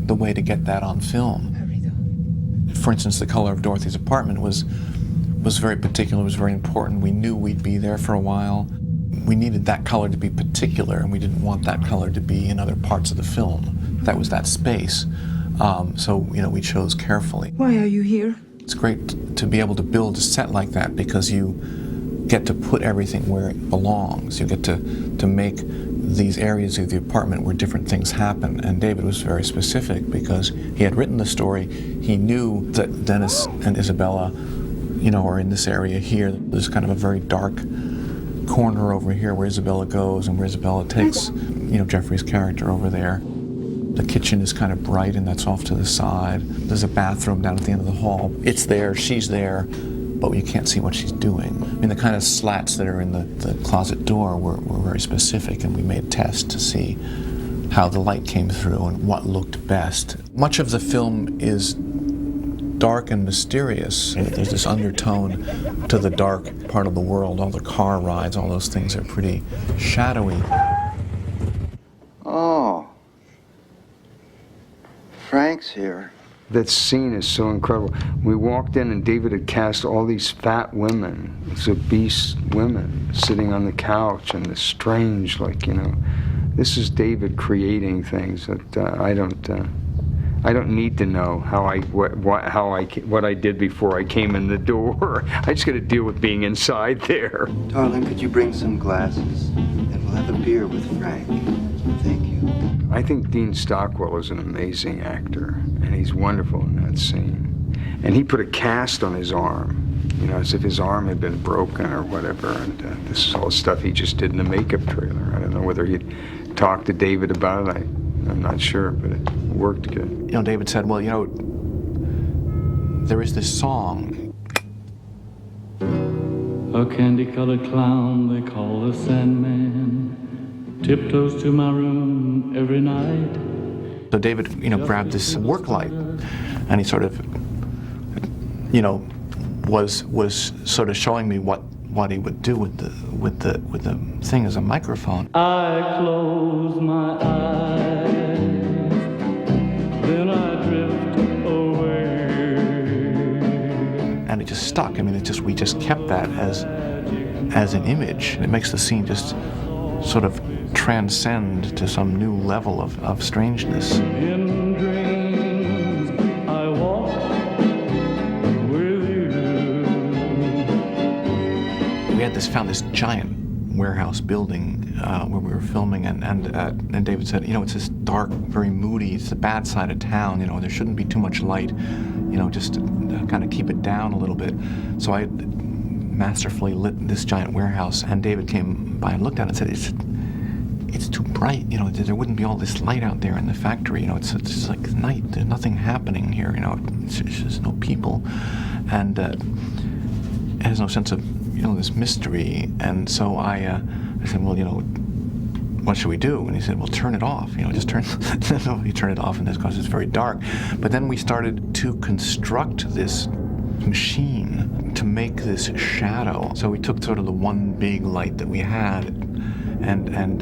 the way to get that on film. For instance, the color of Dorothy's apartment was very particular, was very important. We knew we'd be there for a while. We needed that color to be particular, and we didn't want that color to be in other parts of the film. That was that space. So, we chose carefully. Why are you here? It's great to be able to build a set like that because you get to put everything where it belongs. You get to make these areas of the apartment where different things happen. And David was very specific because he had written the story. He knew that Dennis and Isabella, are in this area here. There's kind of a very dark corner over here where Isabella goes and where Isabella takes, Jeffrey's character over there. The kitchen is kind of bright, and that's off to the side. There's a bathroom down at the end of the hall. It's there, she's there, but you can't see what she's doing. I mean, the kind of slats that are in the closet door were very specific, and we made tests to see how the light came through and what looked best. Much of the film is dark and mysterious. There's this undertone to the dark part of the world. All the car rides, all those things are pretty shadowy. Oh. Frank's here. That scene is so incredible. We walked in and David had cast all these fat women, these obese women sitting on the couch, and this strange, this is David creating things that I don't need to know what I did before I came in the door. I just got to deal with being inside there. Darling, could you bring some glasses, and we'll have a beer with Frank. Thank you. I think Dean Stockwell is an amazing actor, and he's wonderful in that scene. And he put a cast on his arm, as if his arm had been broken or whatever. And this is all stuff he just did in the makeup trailer. I don't know whether he'd talked to David about it. I'm not sure, but it worked good. David said, well, there is this song. A candy-colored clown they call the Sandman tiptoes to my room every night. So David, grabbed this work light, and he sort of, was sort of showing me what he would do with the thing as a microphone. I close my eyes, then I drift away. And it just stuck. I mean, we just kept that as an image. It makes the scene just sort of transcend to some new level of strangeness. In dreams I walk found this giant warehouse building where we were filming, and David said, you know, it's this dark, very moody, it's the bad side of town, you know, there shouldn't be too much light, you know, just kind of keep it down a little bit. So I masterfully lit this giant warehouse, and David came by and looked at it and said, it's too bright, you know, there wouldn't be all this light out there in the factory, you know, it's like night, there's nothing happening here, you know, there's no people, and it has no sense of, you know, this mystery. And so I said, well, you know, what should we do? And he said, well, turn it off, you know, just turn, so you turn it off, and this because it's very dark. But then we started to construct this machine to make this shadow. So we took sort of the one big light that we had, and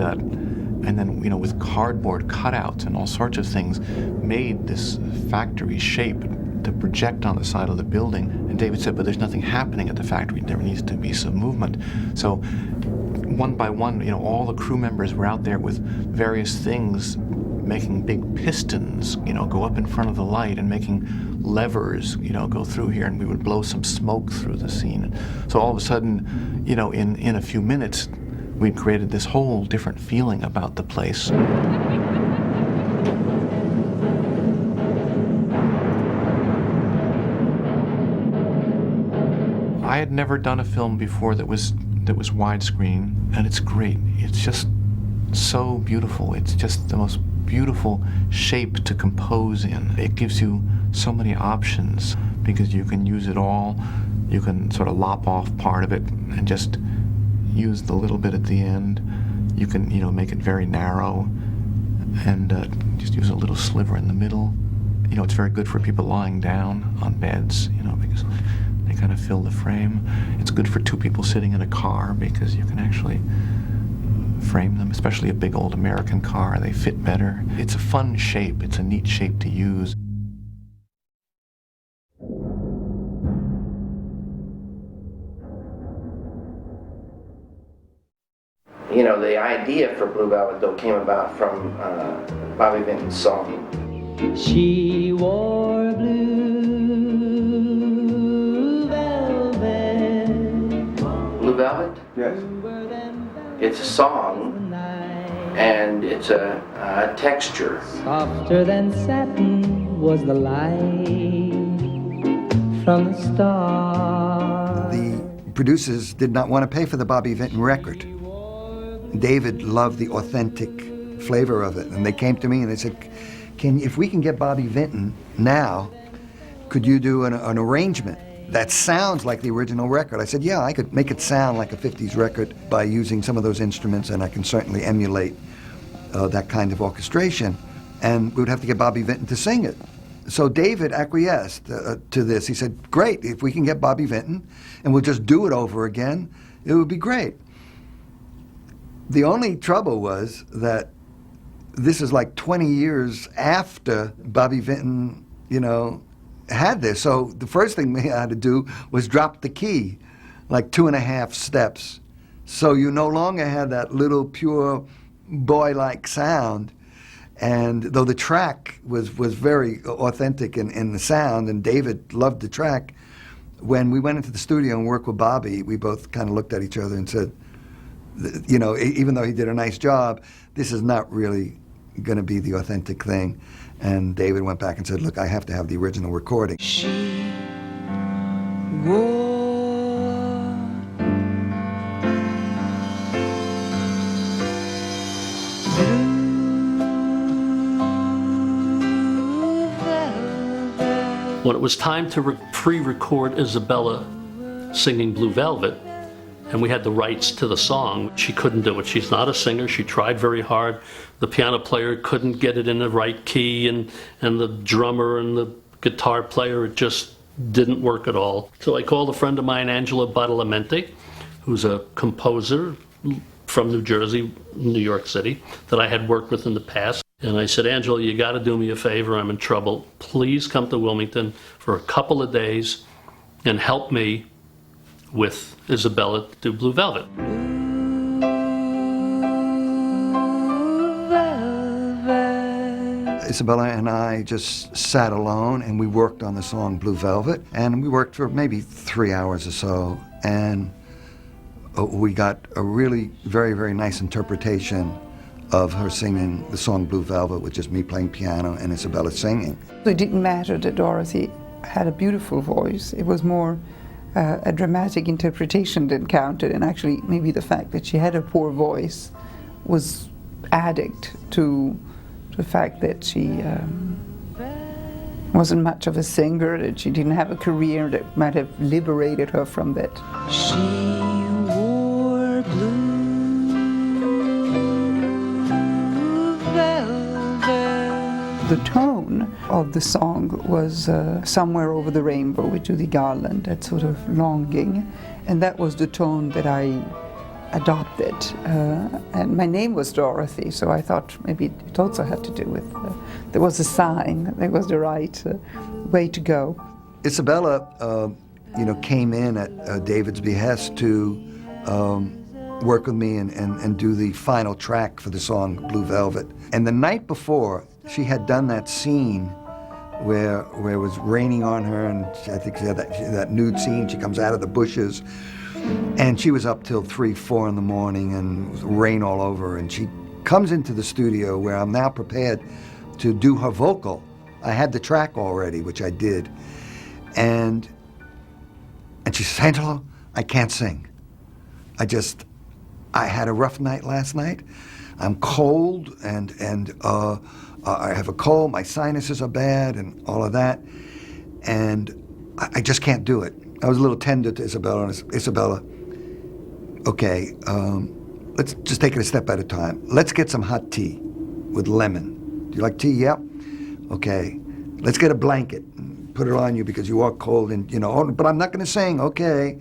then, you know, with cardboard cutouts and all sorts of things, made this factory shape to project on the side of the building. And David said, but there's nothing happening at the factory. There needs to be some movement. So one by one, you know, all the crew members were out there with various things, making big pistons, you know, go up in front of the light, and making levers, you know, go through here, and we would blow some smoke through the scene. So all of a sudden, you know, in a few minutes, we'd created this whole different feeling about the place. I had never done a film before that was widescreen, and it's great. It's just so beautiful. It's just the most beautiful shape to compose in. It gives you so many options because you can use it all. You can sort of lop off part of it and just use the little bit at the end. You can, you know, make it very narrow and just use a little sliver in the middle. You know, it's very good for people lying down on beds, you know, because they kind of fill the frame. It's good for two people sitting in a car because you can actually frame them, especially a big old American car. They fit better. It's a fun shape. It's a neat shape to use. You know, the idea for Blue Velvet, though, came about from Bobby Vinton's song. She wore blue velvet. Blue Velvet? Yes. It's a song, and it's a texture. Softer than satin was the light from the start. The producers did not want to pay for the Bobby Vinton record. David loved the authentic flavor of it, and they came to me and they said, if we can get Bobby Vinton now, could you do an arrangement that sounds like the original record? I said, yeah, I could make it sound like a 50s record by using some of those instruments, and I can certainly emulate that kind of orchestration, and we would have to get Bobby Vinton to sing it. So David acquiesced to this. He said, great, if we can get Bobby Vinton and we'll just do it over again, it would be great. The only trouble was that this is like 20 years after Bobby Vinton, you know, had this. So the first thing we had to do was drop the key, like 2.5 steps. So you no longer had that little pure boy-like sound. And though the track was very authentic in the sound, and David loved the track, when we went into the studio and worked with Bobby, we both kind of looked at each other and said, you know, even though he did a nice job, this is not really going to be the authentic thing. And David went back and said, look, I have to have the original recording. She wore blue velvet. When it was time to pre-record Isabella singing Blue Velvet, and we had the rights to the song, she couldn't do it. She's not a singer. She tried very hard. The piano player couldn't get it in the right key, and the drummer and the guitar player, it just didn't work at all. So I called a friend of mine, Angela Badalamenti, who's a composer from New Jersey, New York City, that I had worked with in the past. And I said, Angela, you got to do me a favor. I'm in trouble. Please come to Wilmington for a couple of days and help me with Isabella to do Blue Velvet. Isabella and I just sat alone and we worked on the song Blue Velvet, and we worked for maybe 3 hours or so, and we got a really very, very nice interpretation of her singing the song Blue Velvet, with just me playing piano and Isabella singing. So it didn't matter that Dorothy had a beautiful voice. It was more a dramatic interpretation that counted, and actually maybe the fact that she had a poor voice was added to the fact that she wasn't much of a singer, that she didn't have a career that might have liberated her from that. She wore blue velvet. The tone of the song was Somewhere Over the Rainbow with Judy Garland, that sort of longing, and that was the tone that I adopted. And my name was Dorothy, so I thought maybe it also had to do with, there was a sign, that was the right way to go. Isabella, came in at David's behest to work with me and do the final track for the song Blue Velvet. And the night before, she had done that scene where it was raining on her, and I think she had that nude scene. She comes out of the bushes, and she was up till 3, 4 in the morning, and it was rain all over. And she comes into the studio where I'm now prepared to do her vocal. I had the track already, which I did. And she says, "Angelo, I can't sing. I had a rough night last night. I'm cold, and I have a cold, my sinuses are bad, and all of that. And I just can't do it." I was a little tender to Isabella, and Isabella, okay, let's just take it a step at a time. Let's get some hot tea with lemon. Do you like tea? Yep. Okay. Let's get a blanket and put it on you because you are cold, and but I'm not going to sing, okay.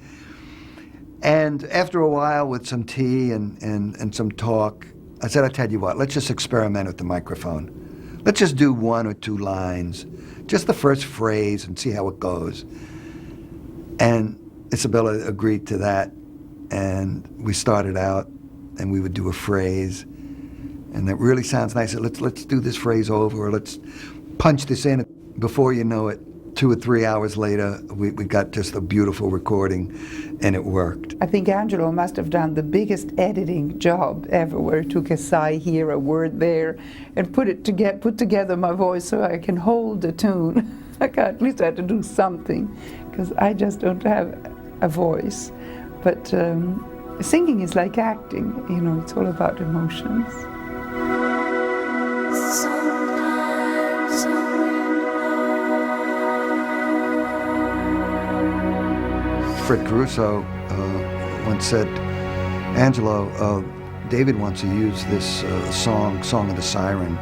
And after a while, with some tea and some talk, I said, "I'll tell you what, let's just experiment with the microphone. Let's just do 1 or 2 lines, just the first phrase, and see how it goes." And Isabella agreed to that, and we started out, and we would do a phrase, and that really sounds nice. Let's do this phrase over, or let's punch this in. Before you know it, 2 or 3 hours later, we got just a beautiful recording, and it worked. I think Angelo must have done the biggest editing job ever, where it took a sigh here, a word there, and put together my voice so I can hold the tune. At least I had to do something, because I just don't have a voice. But singing is like acting, it's all about emotions. Fred Caruso once said, "Angelo, David wants to use this Song of the Siren,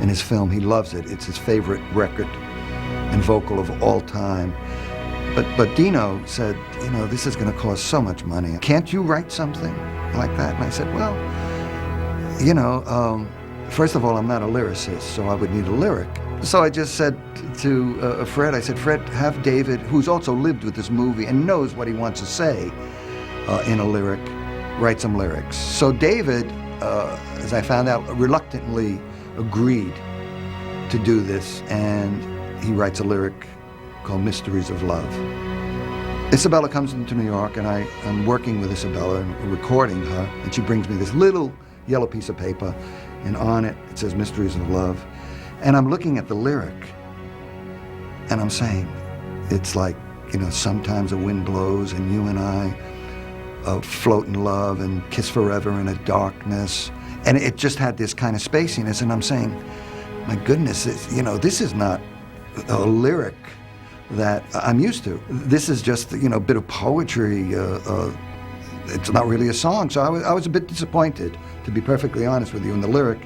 in his film. He loves it. It's his favorite record and vocal of all time. But Dino said, this is going to cost so much money. Can't you write something like that?" And I said, "Well, first of all, I'm not a lyricist, so I would need a lyric." So I just said to Fred, I said, "Fred, have David, who's also lived with this movie and knows what he wants to say in a lyric, write some lyrics." So David, as I found out, reluctantly agreed to do this, and he writes a lyric called Mysteries of Love. Isabella comes into New York, and I'm working with Isabella and recording her, and she brings me this little yellow piece of paper, and on it says Mysteries of Love. And I'm looking at the lyric, and I'm saying, it's like, sometimes a wind blows and you and I float in love and kiss forever in a darkness. And it just had this kind of spaciness, and I'm saying, my goodness, this is not a lyric that I'm used to. This is just, a bit of poetry. It's not really a song. So I was a bit disappointed, to be perfectly honest with you, in the lyric.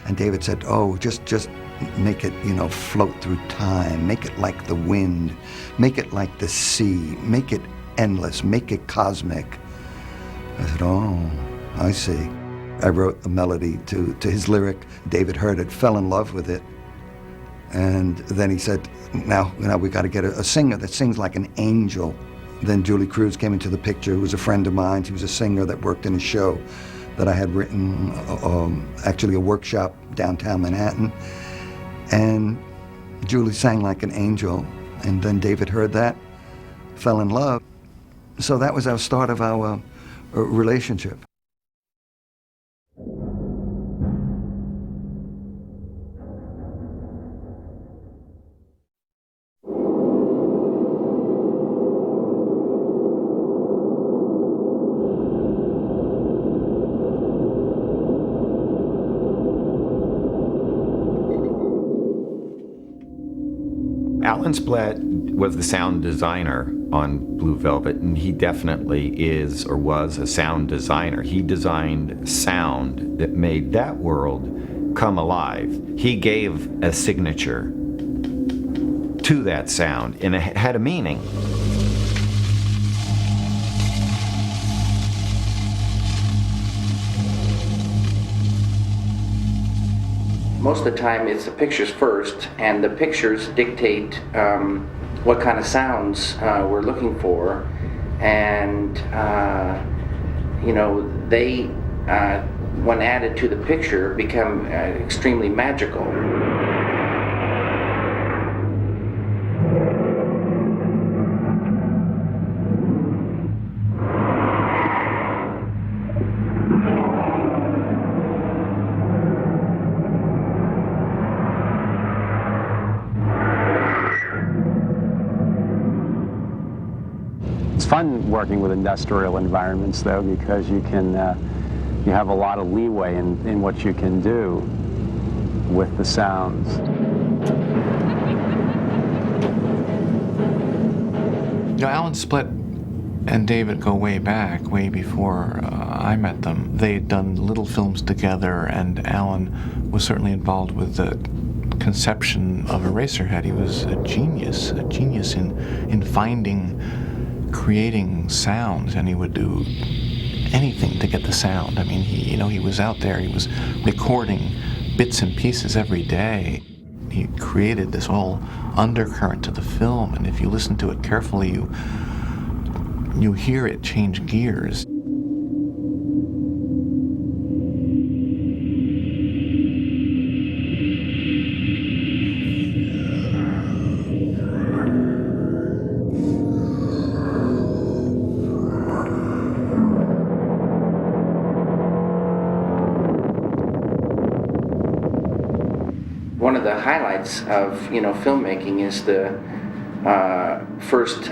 And David said, "Oh, just make it, float through time. Make it like the wind. Make it like the sea. Make it endless. Make it cosmic." I said, "Oh, I see." I wrote a melody to his lyric. David heard it, fell in love with it. And then he said, now we got to get a singer that sings like an angel. Then Julie Cruz came into the picture, who was a friend of mine. She was a singer that worked in a show that I had written, actually a workshop downtown Manhattan. And Julie sang like an angel. And then David heard that, fell in love. So that was our start of our relationship. Alan Splett was the sound designer on Blue Velvet, and he definitely is or was a sound designer. He designed sound that made that world come alive. He gave a signature to that sound, and it had a meaning. Most of the time it's the pictures first, and the pictures dictate what kind of sounds we're looking for, and you know, they, when added to the picture, become extremely magical. It's fun working with industrial environments, though, because you can you have a lot of leeway in what you can do with the sounds. You know, Alan Splett and David go way back, way before I met them. They'd done little films together, and Alan was certainly involved with the conception of Eraserhead. He was a genius in finding, creating sounds, and he would do anything to get the sound. I mean, he was out there, he was recording bits and pieces every day. He created this whole undercurrent to the film, and if you listen to it carefully, you hear it change gears. One of the highlights of filmmaking is the first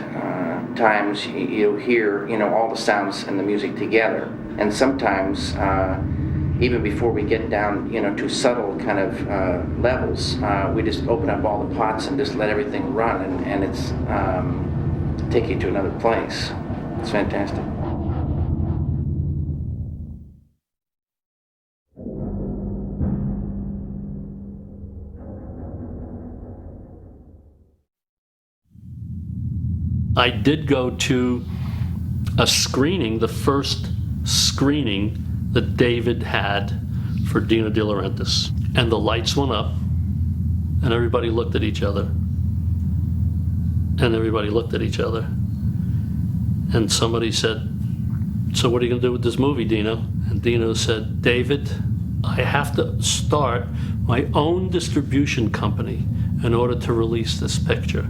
times you hear all the sounds and the music together, and sometimes even before we get down to subtle kind of levels, we just open up all the pots and just let everything run, and it's take you to another place. It's fantastic. I did go to a screening, the first screening that David had for Dino De Laurentiis. And the lights went up, and everybody looked at each other. And everybody looked at each other. And somebody said, "So what are you going to do with this movie, Dino?" And Dino said, "David, I have to start my own distribution company in order to release this picture,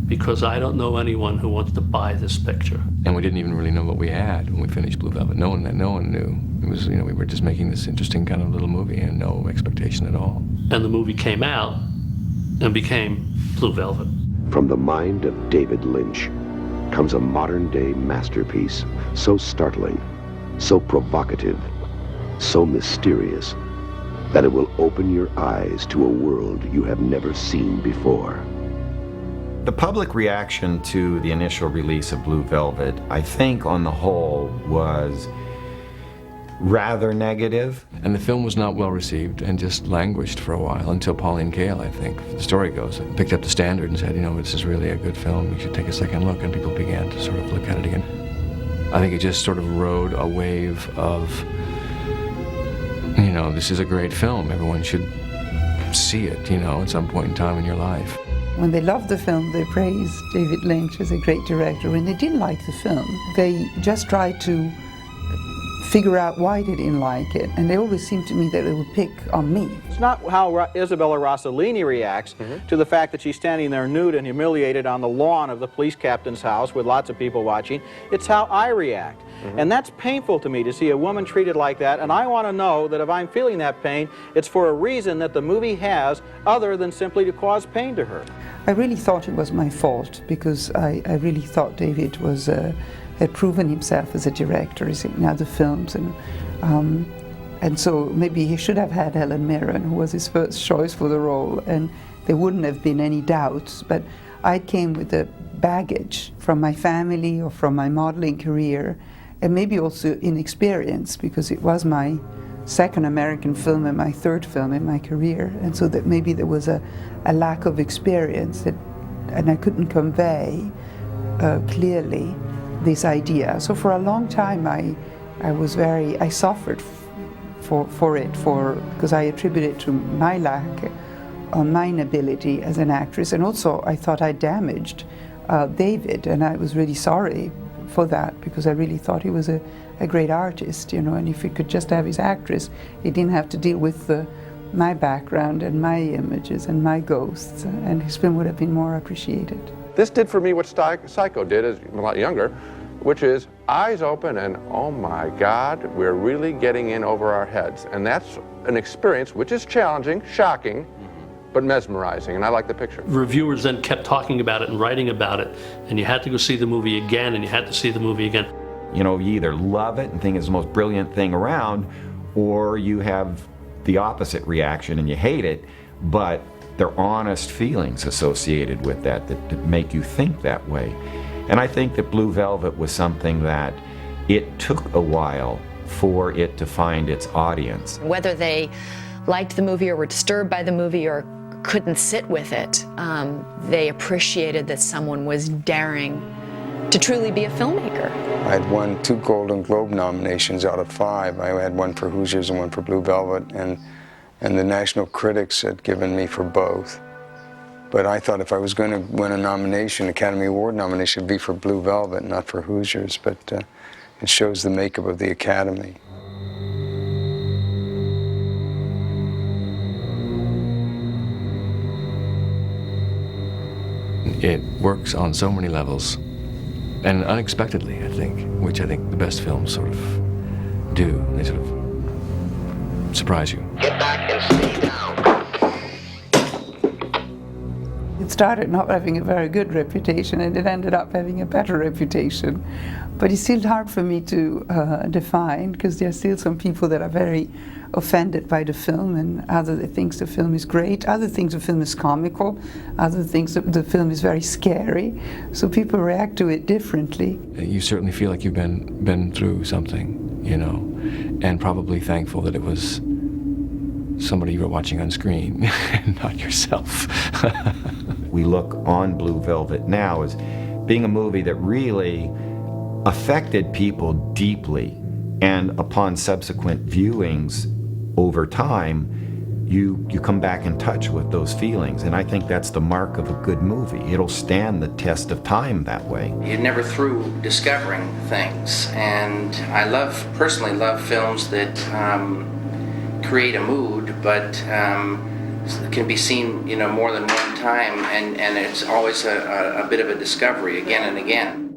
because I don't know anyone who wants to buy this picture." And we didn't even really know what we had when we finished Blue Velvet. No one knew. It was, we were just making this interesting kind of little movie and no expectation at all. And the movie came out and became Blue Velvet. From the mind of David Lynch comes a modern-day masterpiece, so startling, so provocative, so mysterious, that it will open your eyes to a world you have never seen before. The public reaction to the initial release of Blue Velvet, I think on the whole, was rather negative. And the film was not well received and just languished for a while until Pauline Kael, I think, the story goes, picked up the standard and said, this is really a good film, we should take a second look, and people began to sort of look at it again. I think it just sort of rode a wave of, this is a great film, everyone should see it, at some point in time in your life. When they loved the film, they praised David Lynch as a great director. When they didn't like the film, they just tried to figure out why they didn't like it, and they always seemed to me that they would pick on me. It's not how Isabella Rossellini reacts to the fact that she's standing there nude and humiliated on the lawn of the police captain's house with lots of people watching. It's how I react. And that's painful to me, to see a woman treated like that, and I want to know that if I'm feeling that pain, it's for a reason that the movie has other than simply to cause pain to her. I really thought it was my fault, because I really thought David was, had proven himself as a director in other films, and so maybe he should have had Helen Mirren, who was his first choice for the role, and there wouldn't have been any doubts. But I came with a baggage from my family or from my modeling career, and maybe also inexperience, because it was my second American film and my third film in my career, and so that maybe there was a lack of experience that, and I couldn't convey clearly this idea. So for a long time I suffered because I attribute it to my lack on my inability as an actress, and also I thought I damaged David, and I was really sorry for that, because I really thought he was a great artist, you know, and if he could just have his actress, he didn't have to deal with my background and my images and my ghosts, and his film would have been more appreciated. This did for me what Psycho did as a lot younger, which is eyes open and, oh my God, we're really getting in over our heads. And that's an experience which is challenging, shocking, but mesmerizing, and I like the picture. Reviewers then kept talking about it and writing about it, and you had to go see the movie again, and you had to see the movie again. You know, you either love it and think it's the most brilliant thing around, or you have the opposite reaction and you hate it, but there are honest feelings associated with that make you think that way. And I think that Blue Velvet was something that it took a while for it to find its audience. Whether they liked the movie or were disturbed by the movie or couldn't sit with it, they appreciated that someone was daring to truly be a filmmaker. I had won 2 Golden Globe nominations out of 5. I had one for Hoosiers and one for Blue Velvet, and the national critics had given me for both. But I thought if I was going to win a nomination, Academy Award nomination, it'd be for Blue Velvet, not for Hoosiers. But it shows the makeup of the Academy. It works on so many levels, and unexpectedly, I think, which I think the best films sort of do. They sort of surprise you. Get back and stay down. It started not having a very good reputation, and it ended up having a better reputation. But it's still hard for me to define, because there are still some people that are very offended by the film, and other thinks the film is great, other thinks the film is comical, other thinks that the film is very scary. So people react to it differently. You certainly feel like you've been through something, you know, and probably thankful that it was somebody you were watching on screen and not yourself. We look on Blue Velvet now as being a movie that really affected people deeply, and upon subsequent viewings over time, you come back in touch with those feelings, and I think that's the mark of a good movie. It'll stand the test of time that way. You're never through discovering things, and I personally love films that create a mood, but can be seen, you know, more than one time, and it's always a bit of a discovery again and again.